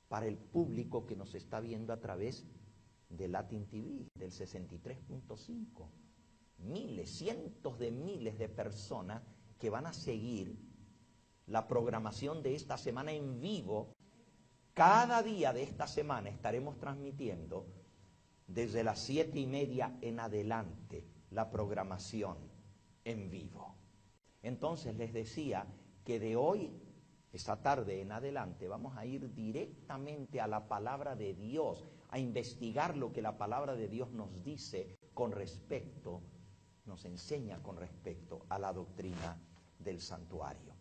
para el público que nos está viendo a través de Latin TV, del 63.5. Miles, cientos de miles de personas que van a seguir la programación de esta semana en vivo. Cada día de esta semana estaremos transmitiendo desde las 7:30 en adelante la programación en vivo. Entonces les decía que de hoy, esta tarde en adelante, vamos a ir directamente a la palabra de Dios, a investigar lo que la palabra de Dios nos dice con respecto, nos enseña con respecto a la doctrina del santuario.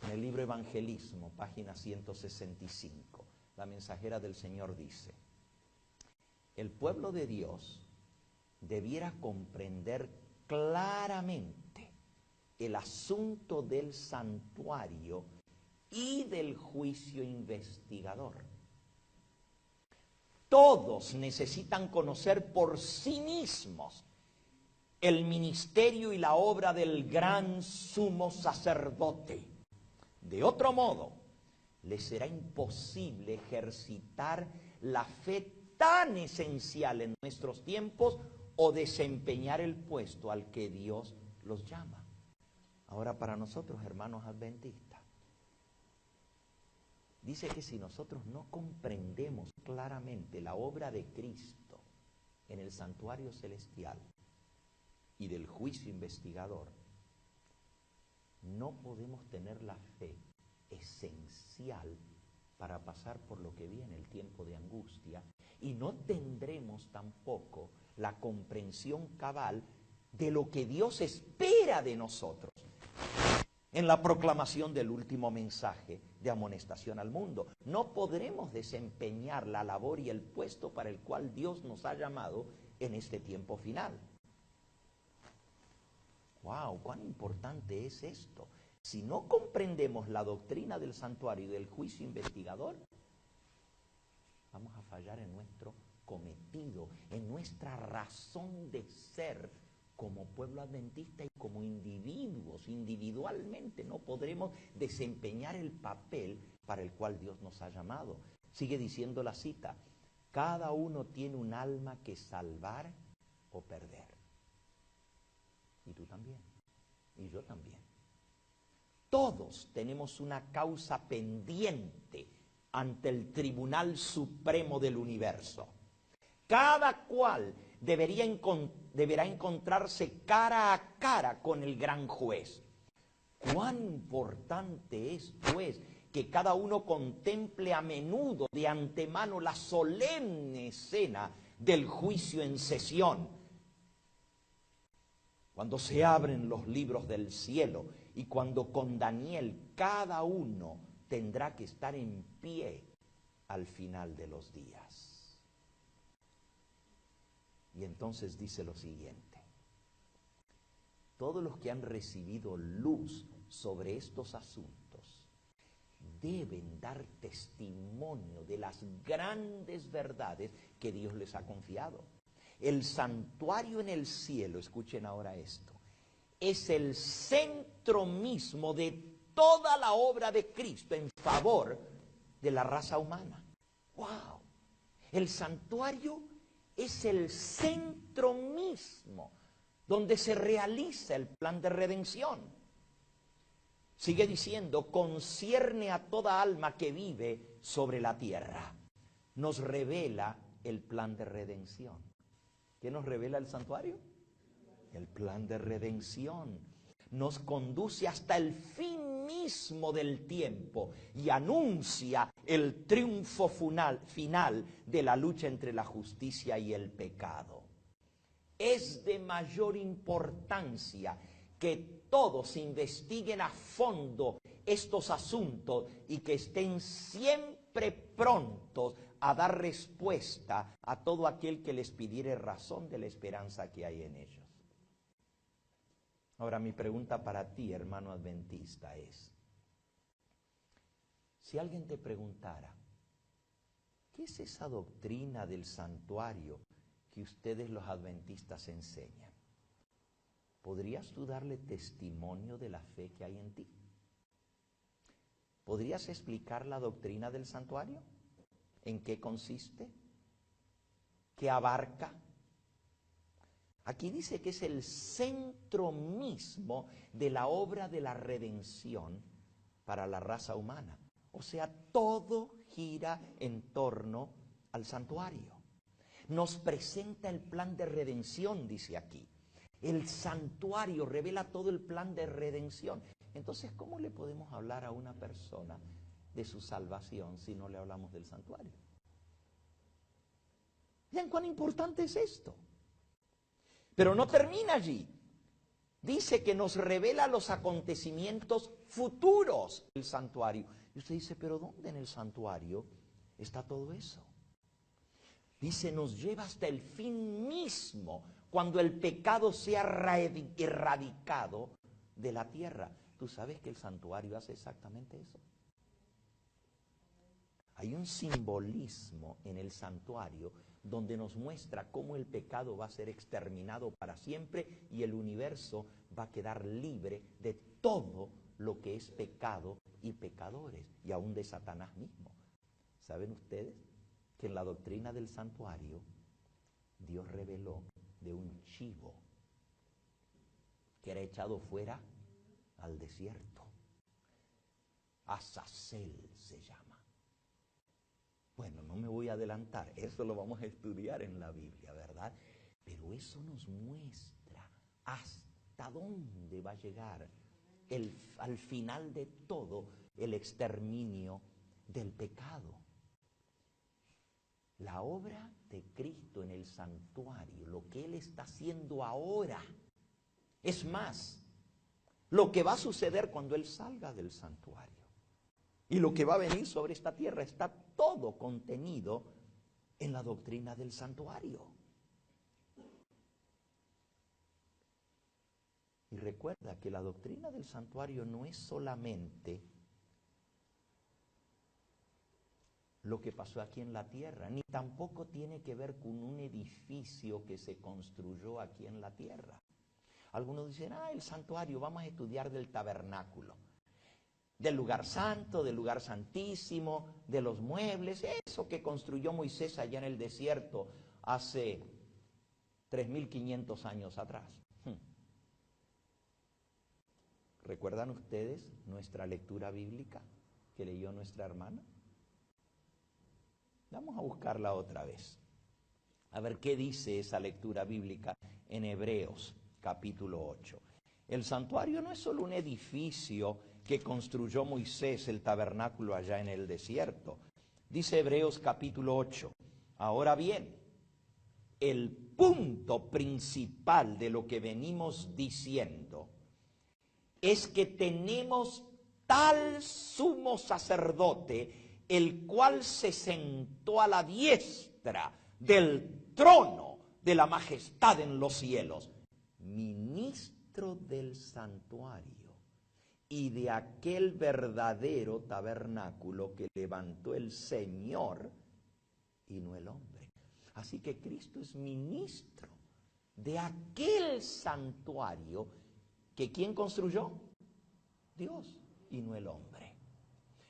En el libro Evangelismo, página 165, la mensajera del Señor dice: el pueblo de Dios debiera comprender claramente el asunto del santuario y del juicio investigador. Todos necesitan conocer por sí mismos el ministerio y la obra del gran sumo sacerdote. De otro modo, les será imposible ejercitar la fe tan esencial en nuestros tiempos o desempeñar el puesto al que Dios los llama. Ahora, para nosotros, hermanos adventistas, dice que si nosotros no comprendemos claramente la obra de Cristo en el santuario celestial y del juicio investigador, no podemos tener la fe esencial para pasar por lo que viene, el tiempo de angustia, y no tendremos tampoco la comprensión cabal de lo que Dios espera de nosotros en la proclamación del último mensaje de amonestación al mundo. No podremos desempeñar la labor y el puesto para el cual Dios nos ha llamado en este tiempo final. ¡Wow! ¡Cuán importante es esto! Si no comprendemos la doctrina del santuario y del juicio investigador, vamos a fallar en nuestro cometido, en nuestra razón de ser como pueblo adventista y como individuos. Individualmente no podremos desempeñar el papel para el cual Dios nos ha llamado. Sigue diciendo la cita: cada uno tiene un alma que salvar o perder. Y tú también, y yo también. Todos tenemos una causa pendiente ante el Tribunal Supremo del Universo. Cada cual deberá encontrarse cara a cara con el gran juez. Cuán importante es, pues, que cada uno contemple a menudo de antemano la solemne escena del juicio en sesión, cuando se abren los libros del cielo y cuando con Daniel cada uno tendrá que estar en pie al final de los días. Y entonces dice lo siguiente: todos los que han recibido luz sobre estos asuntos deben dar testimonio de las grandes verdades que Dios les ha confiado. El santuario en el cielo, escuchen ahora esto, es el centro mismo de toda la obra de Cristo en favor de la raza humana. ¡Wow! El santuario es el centro mismo donde se realiza el plan de redención. Sigue diciendo: concierne a toda alma que vive sobre la tierra. Nos revela el plan de redención. ¿Qué nos revela el santuario? El plan de redención. Nos conduce hasta el fin mismo del tiempo y anuncia el triunfo final de la lucha entre la justicia y el pecado. Es de mayor importancia que todos investiguen a fondo estos asuntos y que estén siempre prontos a dar respuesta a todo aquel que les pidiere razón de la esperanza que hay en ellos. Ahora, mi pregunta para ti, hermano adventista, es: si alguien te preguntara, ¿qué es esa doctrina del santuario que ustedes los adventistas enseñan? ¿Podrías tú darle testimonio de la fe que hay en ti? ¿Podrías explicar la doctrina del santuario? ¿En qué consiste? ¿Qué abarca? Aquí dice que es el centro mismo de la obra de la redención para la raza humana. O sea, todo gira en torno al santuario. Nos presenta el plan de redención, dice aquí. El santuario revela todo el plan de redención. Entonces, ¿cómo le podemos hablar a una persona de su salvación si no le hablamos del santuario? ¿Vean cuán importante es esto? Pero no termina allí. Dice que nos revela los acontecimientos futuros del santuario. Y usted dice: ¿pero dónde en el santuario está todo eso? Dice: nos lleva hasta el fin mismo, cuando el pecado sea erradicado de la tierra. ¿Tú sabes que el santuario hace exactamente eso? Hay un simbolismo en el santuario donde nos muestra cómo el pecado va a ser exterminado para siempre y el universo va a quedar libre de todo lo que es pecado y pecadores, y aún de Satanás mismo. ¿Saben ustedes que en la doctrina del santuario Dios reveló de un chivo que era echado fuera al desierto? Azazel se llama. Bueno, no me voy a adelantar, eso lo vamos a estudiar en la Biblia, ¿verdad? Pero eso nos muestra hasta dónde va a llegar al final de todo el exterminio del pecado. La obra de Cristo en el santuario, lo que Él está haciendo ahora, es más, lo que va a suceder cuando Él salga del santuario. Y lo que va a venir sobre esta tierra está todo contenido en la doctrina del santuario. Y recuerda que la doctrina del santuario no es solamente lo que pasó aquí en la tierra, ni tampoco tiene que ver con un edificio que se construyó aquí en la tierra. Algunos dicen, el santuario, vamos a estudiar del tabernáculo, del lugar santo, del lugar santísimo, de los muebles, eso que construyó Moisés allá en el desierto hace 3.500 años atrás. ¿Recuerdan ustedes nuestra lectura bíblica que leyó nuestra hermana? Vamos a buscarla otra vez. A ver qué dice esa lectura bíblica en Hebreos capítulo 8. El santuario no es solo un edificio que construyó Moisés, el tabernáculo allá en el desierto. Dice Hebreos capítulo 8. Ahora bien, el punto principal de lo que venimos diciendo es que tenemos tal sumo sacerdote, el cual se sentó a la diestra del trono de la majestad en los cielos, ministro del santuario y de aquel verdadero tabernáculo que levantó el Señor y no el hombre. Así que Cristo es ministro de aquel santuario que ¿quién construyó? Dios y no el hombre.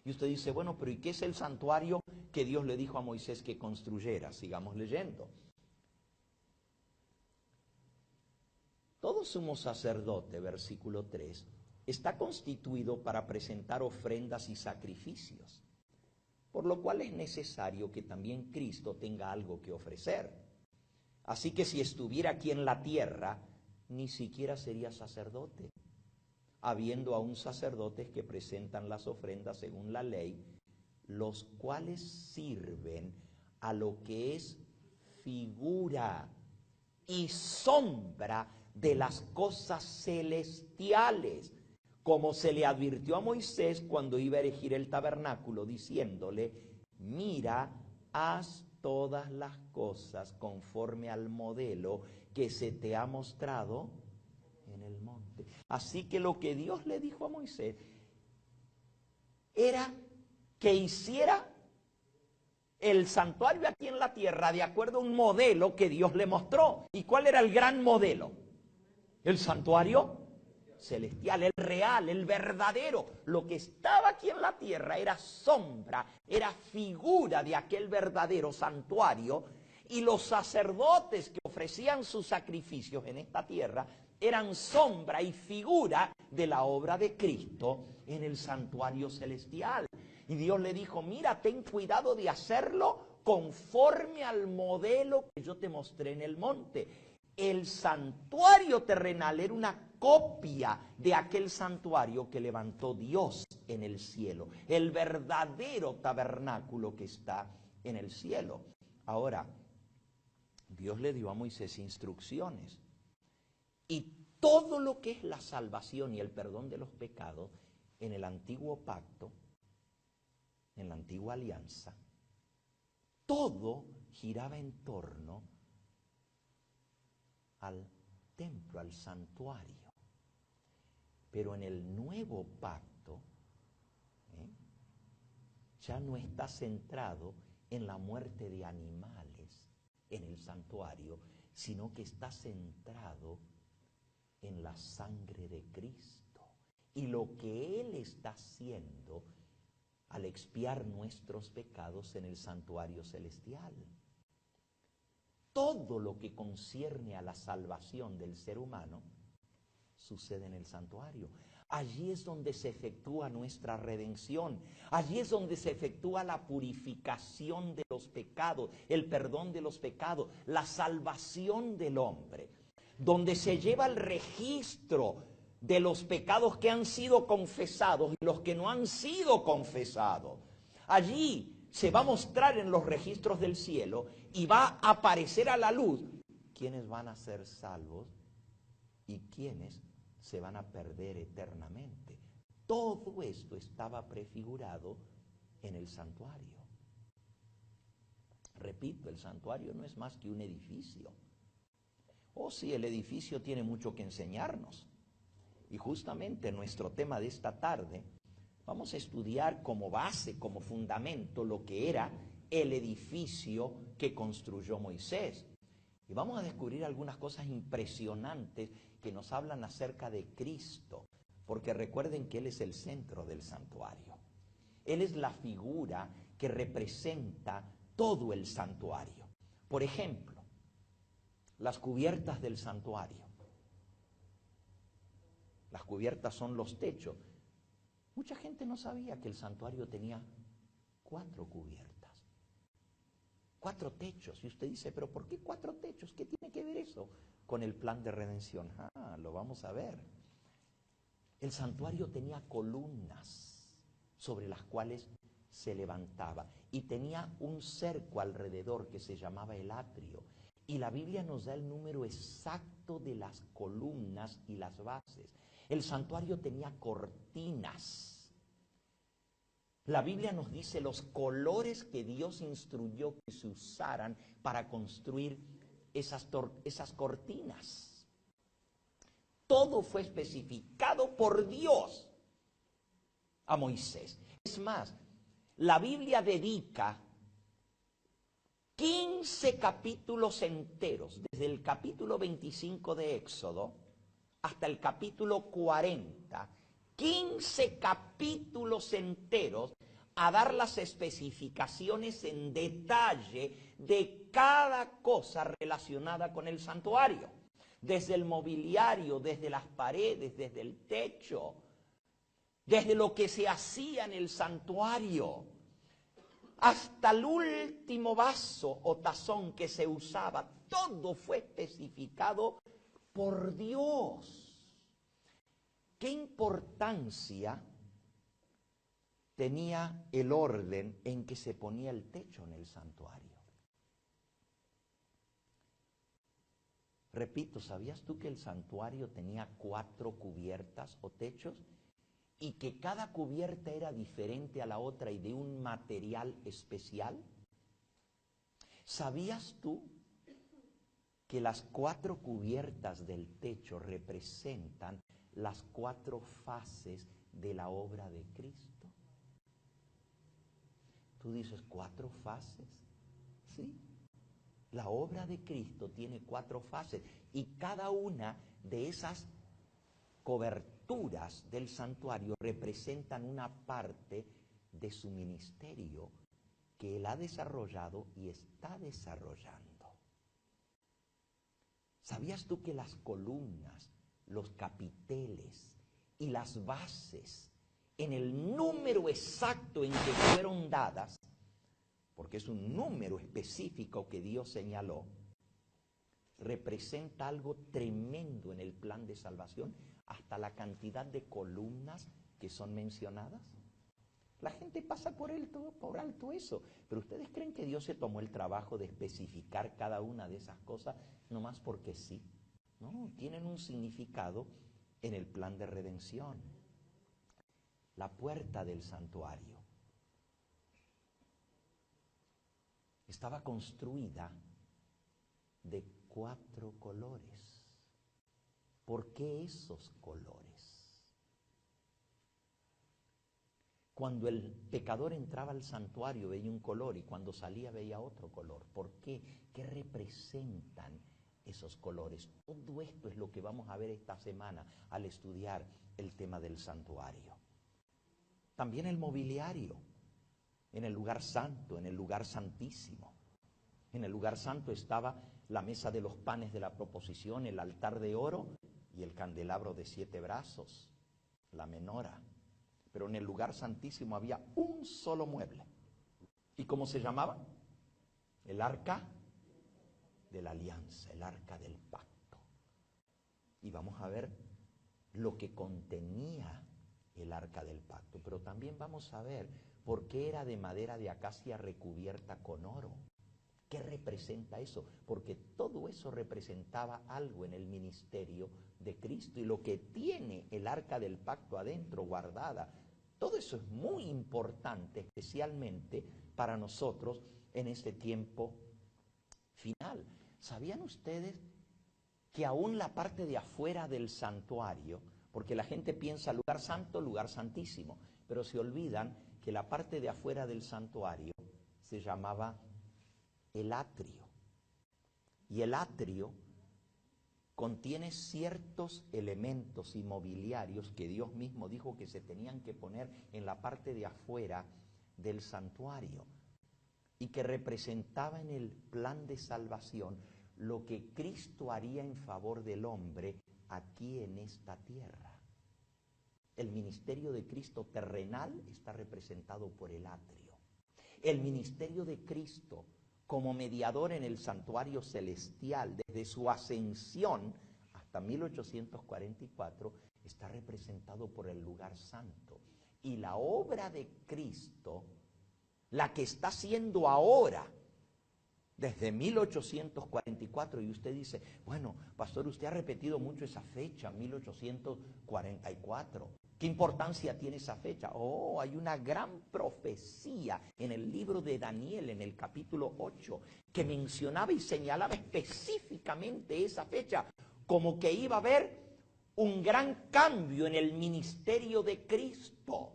Y usted dice, bueno, pero ¿y qué es el santuario que Dios le dijo a Moisés que construyera? Sigamos leyendo. Todo sumo sacerdote, versículo 3, está constituido para presentar ofrendas y sacrificios, por lo cual es necesario que también Cristo tenga algo que ofrecer. Así que si estuviera aquí en la tierra, ni siquiera sería sacerdote, habiendo aún sacerdotes que presentan las ofrendas según la ley, los cuales sirven a lo que es figura y sombra de las cosas celestiales, como se le advirtió a Moisés cuando iba a erigir el tabernáculo, diciéndole, mira, haz todas las cosas conforme al modelo que se te ha mostrado en el monte. Así que lo que Dios le dijo a Moisés era que hiciera el santuario aquí en la tierra de acuerdo a un modelo que Dios le mostró. ¿Y cuál era el gran modelo? El santuario celestial, el real, el verdadero. Lo que estaba aquí en la tierra era sombra, era figura de aquel verdadero santuario, y los sacerdotes que ofrecían sus sacrificios en esta tierra eran sombra y figura de la obra de Cristo en el santuario celestial. Y Dios le dijo, mira, ten cuidado de hacerlo conforme al modelo que yo te mostré en el monte. El santuario terrenal era una copia de aquel santuario que levantó Dios en el cielo, el verdadero tabernáculo que está en el cielo. Ahora, Dios le dio a Moisés instrucciones, y todo lo que es la salvación y el perdón de los pecados en el antiguo pacto, en la antigua alianza, todo giraba en torno al templo, al santuario. Pero en el nuevo pacto, ya no está centrado en la muerte de animales en el santuario, sino que está centrado en la sangre de Cristo y lo que Él está haciendo al expiar nuestros pecados en el santuario celestial. Todo lo que concierne a la salvación del ser humano sucede en el santuario. Allí es donde se efectúa nuestra redención. Allí es donde se efectúa la purificación de los pecados, el perdón de los pecados, la salvación del hombre. Donde se lleva el registro de los pecados que han sido confesados y los que no han sido confesados. Allí se va a mostrar en los registros del cielo y va a aparecer a la luz quiénes van a ser salvos y quiénes se van a perder eternamente. Todo esto estaba prefigurado en el santuario. Repito, el santuario no es más que un edificio. Oh, sí, el edificio tiene mucho que enseñarnos. Y justamente nuestro tema de esta tarde, vamos a estudiar como base, como fundamento, lo que era el edificio que construyó Moisés. Y vamos a descubrir algunas cosas impresionantes que nos hablan acerca de Cristo, porque recuerden que Él es el centro del santuario. Él es la figura que representa todo el santuario. Por ejemplo, las cubiertas del santuario. Las cubiertas son los techos. Mucha gente no sabía que el santuario tenía 4 cubiertas, 4 techos. Y usted dice, ¿pero por qué 4 techos? ¿Qué tiene que ver eso con el plan de redención? Lo vamos a ver. El santuario tenía columnas sobre las cuales se levantaba y tenía un cerco alrededor que se llamaba el atrio. Y la Biblia nos da el número exacto de las columnas y las bases. El santuario tenía cortinas. La Biblia nos dice los colores que Dios instruyó que se usaran para construir esas cortinas. Todo fue especificado por Dios a Moisés. Es más, la Biblia dedica 15 capítulos enteros, desde el capítulo 25 de Éxodo hasta el capítulo 40, 15 capítulos enteros a dar las especificaciones en detalle de cada cosa relacionada con el santuario. Desde el mobiliario, desde las paredes, desde el techo, desde lo que se hacía en el santuario, hasta el último vaso o tazón que se usaba, todo fue especificado por Dios. ¿Qué importancia tenía el orden en que se ponía el techo en el santuario? Repito, ¿sabías tú que el santuario tenía 4 cubiertas o techos? Y que cada cubierta era diferente a la otra y de un material especial. ¿Sabías tú que las 4 cubiertas del techo representan las 4 fases de la obra de Cristo? Tú dices, ¿4 fases? Sí. La obra de Cristo tiene 4 fases y cada una de esas coberturas del santuario representan una parte de su ministerio que Él ha desarrollado y está desarrollando. ¿Sabías tú que las columnas, los capiteles y las bases, en el número exacto en que fueron dadas, porque es un número específico que Dios señaló, representa algo tremendo en el plan de salvación, hasta la cantidad de columnas que son mencionadas? La gente pasa por alto eso, pero ¿ustedes creen que Dios se tomó el trabajo de especificar cada una de esas cosas nomás porque sí? No, tienen un significado en el plan de redención. La puerta del santuario estaba construida de 4 colores. ¿Por qué esos colores? Cuando el pecador entraba al santuario veía un color y cuando salía veía otro color. ¿Por qué? ¿Qué representan esos colores? Todo esto es lo que vamos a ver esta semana al estudiar el tema del santuario. También el mobiliario, en el lugar santo, en el lugar santísimo. En el lugar santo estaba la mesa de los panes de la proposición, el altar de oro y el candelabro de 7 brazos, la menora. Pero en el lugar santísimo había un solo mueble. ¿Y cómo se llamaba? El arca de la alianza, el arca del pacto. Y vamos a ver lo que contenía el arca del pacto. Pero también vamos a ver por qué era de madera de acacia recubierta con oro. ¿Qué representa eso? Porque todo eso representaba algo en el ministerio de Cristo, y lo que tiene el arca del pacto adentro guardada, todo eso es muy importante, especialmente para nosotros en este tiempo final. ¿Sabían ustedes que aún la parte de afuera del santuario, porque la gente piensa lugar santo, lugar santísimo, pero se olvidan que la parte de afuera del santuario se llamaba el atrio? Y el atrio contiene ciertos elementos inmobiliarios que Dios mismo dijo que se tenían que poner en la parte de afuera del santuario, y que representaba en el plan de salvación lo que Cristo haría en favor del hombre aquí en esta tierra. El ministerio de Cristo terrenal está representado por el atrio. El ministerio de Cristo como mediador en el santuario celestial, desde su ascensión hasta 1844, está representado por el lugar santo. Y la obra de Cristo, la que está haciendo ahora, desde 1844, y usted dice, bueno, pastor, usted ha repetido mucho esa fecha, 1844. ¿Qué importancia tiene esa fecha? Oh, hay una gran profecía en el libro de Daniel, en el capítulo 8, que mencionaba y señalaba específicamente esa fecha, como que iba a haber un gran cambio en el ministerio de Cristo,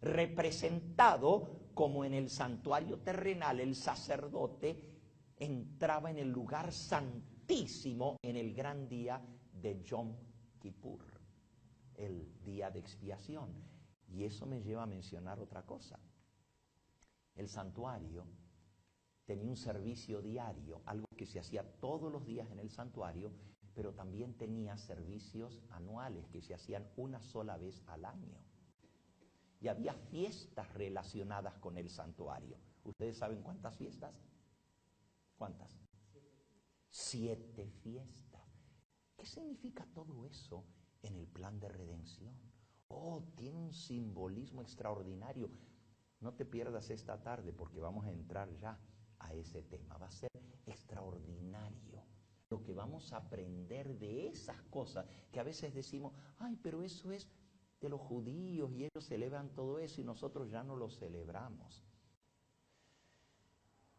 representado como en el santuario terrenal el sacerdote entraba en el lugar santísimo en el gran día de Yom Kippur, el día de expiación. Y eso me lleva a mencionar otra cosa. El santuario tenía un servicio diario, algo que se hacía todos los días en el santuario, pero también tenía servicios anuales que se hacían una sola vez al año. Y había fiestas relacionadas con el santuario. ¿Ustedes saben cuántas fiestas? ¿Cuántas? 7 fiestas. ¿Qué significa todo eso en el plan de redención? Oh, tiene un simbolismo extraordinario. No te pierdas esta tarde porque vamos a entrar ya a ese tema. Va a ser extraordinario lo que vamos a aprender de esas cosas que a veces decimos, ay, pero eso es de los judíos y ellos celebran todo eso y nosotros ya no lo celebramos.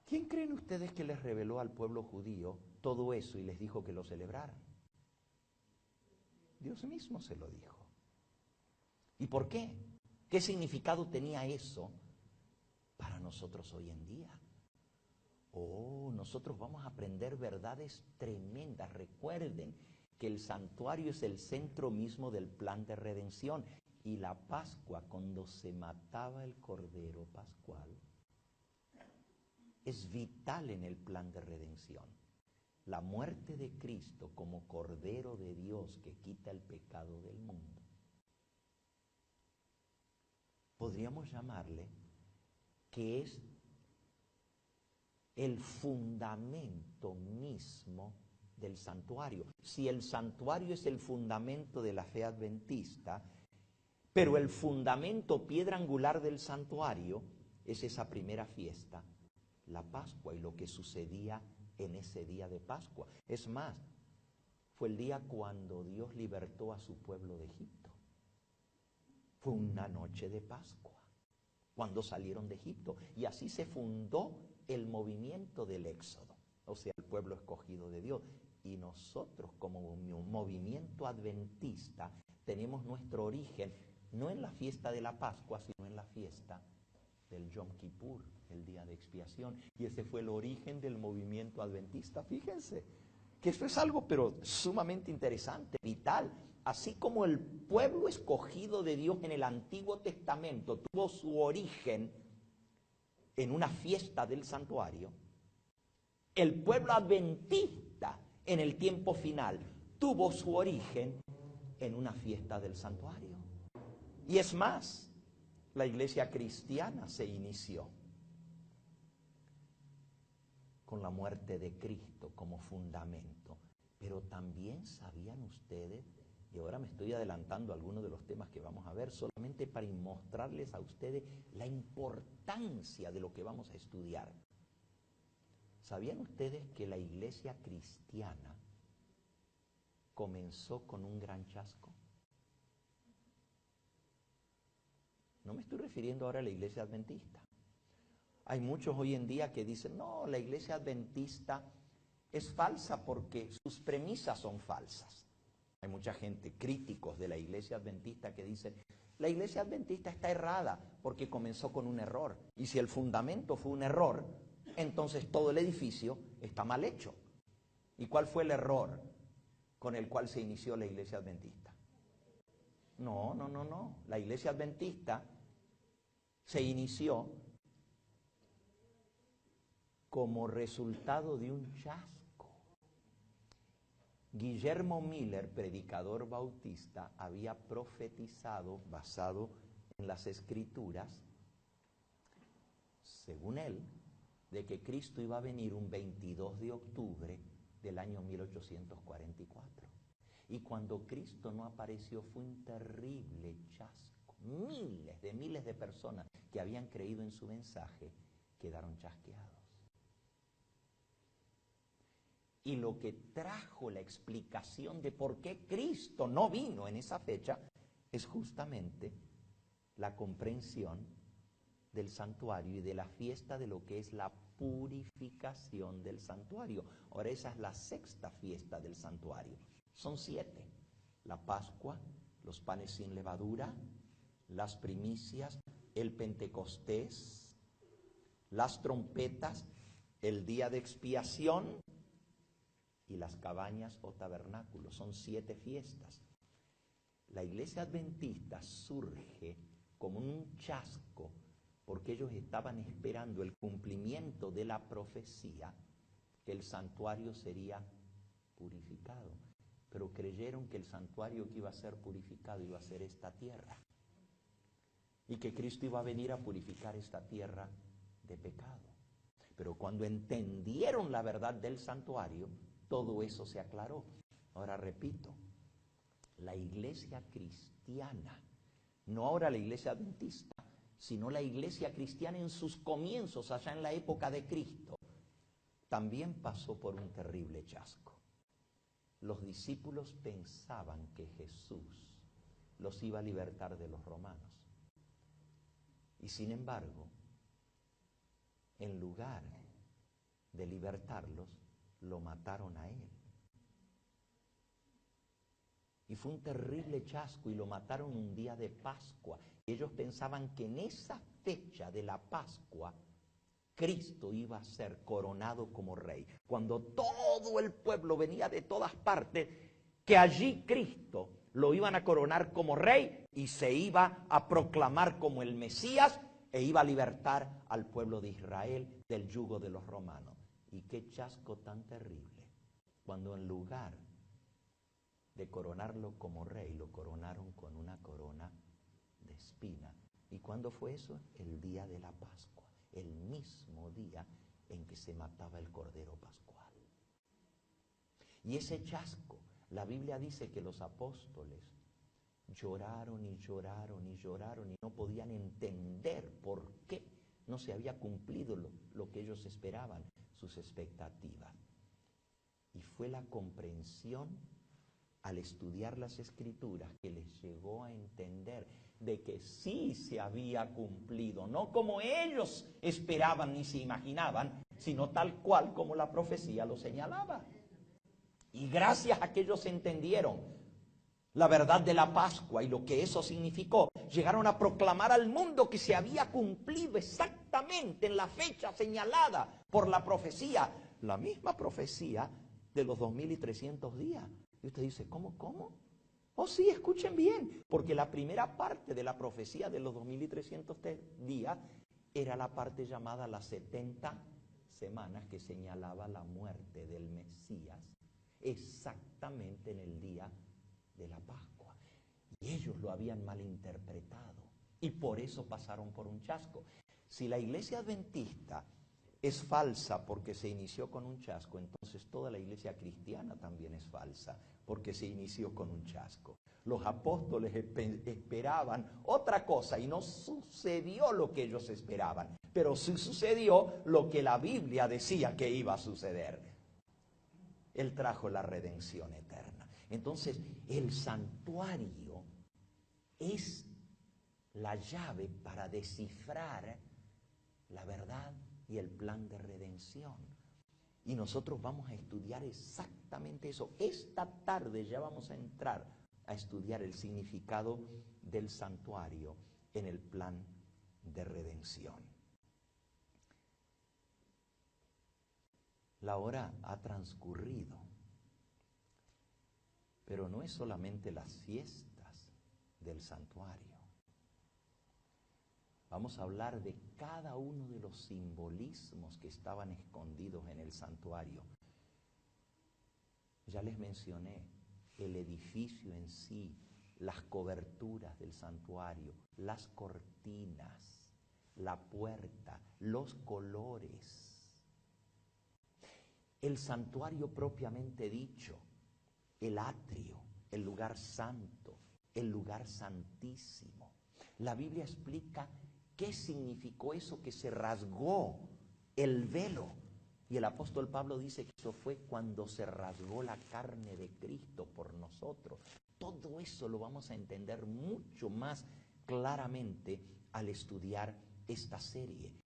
¿Quién creen ustedes que les reveló al pueblo judío todo eso y les dijo que lo celebraran? Dios mismo se lo dijo. ¿Y por qué? ¿Qué significado tenía eso para nosotros hoy en día? Oh, nosotros vamos a aprender verdades tremendas. Recuerden que el santuario es el centro mismo del plan de redención. Y la Pascua, cuando se mataba el cordero pascual, es vital en el plan de redención. La muerte de Cristo como Cordero de Dios que quita el pecado del mundo. Podríamos llamarle que es el fundamento mismo del santuario. Si el santuario es el fundamento de la fe adventista, pero el fundamento, piedra angular del santuario, es esa primera fiesta, la Pascua, y lo que sucedía en ese día de Pascua. Es más, fue el día cuando Dios libertó a su pueblo de Egipto. Fue una noche de Pascua, cuando salieron de Egipto. Y así se fundó el movimiento del Éxodo, o sea, el pueblo escogido de Dios. Y nosotros, como un movimiento adventista, tenemos nuestro origen no en la fiesta de la Pascua, sino en la fiesta del Yom Kippur, el día de expiación. Y ese fue el origen del movimiento adventista. Fíjense que esto es algo pero sumamente interesante, vital. Así como el pueblo escogido de Dios en el Antiguo Testamento tuvo su origen en una fiesta del santuario, el pueblo adventista en el tiempo final tuvo su origen en una fiesta del santuario. Y es más, la iglesia cristiana se inició con la muerte de Cristo como fundamento. Pero también sabían ustedes, y ahora me estoy adelantando a algunos de los temas que vamos a ver, solamente para mostrarles a ustedes la importancia de lo que vamos a estudiar. ¿Sabían ustedes que la iglesia cristiana comenzó con un gran chasco? No me estoy refiriendo ahora a la iglesia adventista. Hay muchos hoy en día que dicen, no, la iglesia adventista es falsa porque sus premisas son falsas. Hay mucha gente, críticos de la iglesia adventista, que dicen, la iglesia adventista está errada porque comenzó con un error. Y si el fundamento fue un error, entonces todo el edificio está mal hecho. ¿Y cuál fue el error con el cual se inició la iglesia adventista? No. La iglesia adventista se inició como resultado de un chasco. Guillermo Miller, predicador bautista, había profetizado, basado en las Escrituras, según él, de que Cristo iba a venir un 22 de octubre del año 1844. Y cuando Cristo no apareció fue un terrible chasco. Miles de personas que habían creído en su mensaje quedaron chasqueados. Y lo que trajo la explicación de por qué Cristo no vino en esa fecha es justamente la comprensión del santuario y de la fiesta de lo que es la purificación del santuario. Ahora esa es la sexta fiesta del santuario. Son 7. La Pascua, los panes sin levadura, las primicias, el Pentecostés, las trompetas, el día de expiación y las cabañas o tabernáculos. Son 7 fiestas. La iglesia adventista surge como un chasco porque ellos estaban esperando el cumplimiento de la profecía que el santuario sería purificado. Pero creyeron que el santuario que iba a ser purificado iba a ser esta tierra. Y que Cristo iba a venir a purificar esta tierra de pecado. Pero cuando entendieron la verdad del santuario, todo eso se aclaró. Ahora repito, la iglesia cristiana, no ahora la iglesia adventista, sino la iglesia cristiana en sus comienzos, allá en la época de Cristo, también pasó por un terrible chasco. Los discípulos pensaban que Jesús los iba a libertar de los romanos. Y sin embargo, en lugar de libertarlos, lo mataron a él. Y fue un terrible chasco y lo mataron un día de Pascua. Ellos pensaban que en esa fecha de la Pascua Cristo iba a ser coronado como rey. Cuando todo el pueblo venía de todas partes, que allí Cristo lo iban a coronar como rey y se iba a proclamar como el Mesías e iba a libertar al pueblo de Israel del yugo de los romanos. Y qué chasco tan terrible, cuando en lugar de coronarlo como rey, lo coronaron con una corona de espina. ¿Y cuándo fue eso? El día de la Pascua, el mismo día en que se mataba el Cordero Pascual. Y ese chasco, la Biblia dice que los apóstoles lloraron y lloraron y lloraron y no podían entender por qué no se había cumplido lo que ellos esperaban, sus expectativas. Y fue la comprensión al estudiar las Escrituras que les llegó a entender de que sí se había cumplido, no como ellos esperaban ni se imaginaban, sino tal cual como la profecía lo señalaba. Y gracias a que ellos entendieron la verdad de la Pascua y lo que eso significó, llegaron a proclamar al mundo que se había cumplido exactamente en la fecha señalada por la profecía, la misma profecía de los 2300 días. Y usted dice, ¿cómo? Oh sí, escuchen bien, porque la primera parte de la profecía de los 2300 días era la parte llamada las 70 semanas que señalaba la muerte del Mesías, exactamente en el día de la Pascua. Y ellos lo habían malinterpretado y por eso pasaron por un chasco. Si la iglesia adventista es falsa porque se inició con un chasco, entonces toda la iglesia cristiana también es falsa porque se inició con un chasco. Los apóstoles esperaban otra cosa y no sucedió lo que ellos esperaban. Pero sí sucedió lo que la Biblia decía que iba a suceder. Él trajo la redención eterna. Entonces, el santuario es la llave para descifrar la verdad y el plan de redención. Y nosotros vamos a estudiar exactamente eso. Esta tarde ya vamos a entrar a estudiar el significado del santuario en el plan de redención. La hora ha transcurrido, pero no es solamente las fiestas del santuario. Vamos a hablar de cada uno de los simbolismos que estaban escondidos en el santuario. Ya les mencioné el edificio en sí, las coberturas del santuario, las cortinas, la puerta, los colores. El santuario propiamente dicho, el atrio, el lugar santo, el lugar santísimo. La Biblia explica qué significó eso que se rasgó el velo. Y el apóstol Pablo dice que eso fue cuando se rasgó la carne de Cristo por nosotros. Todo eso lo vamos a entender mucho más claramente al estudiar esta serie.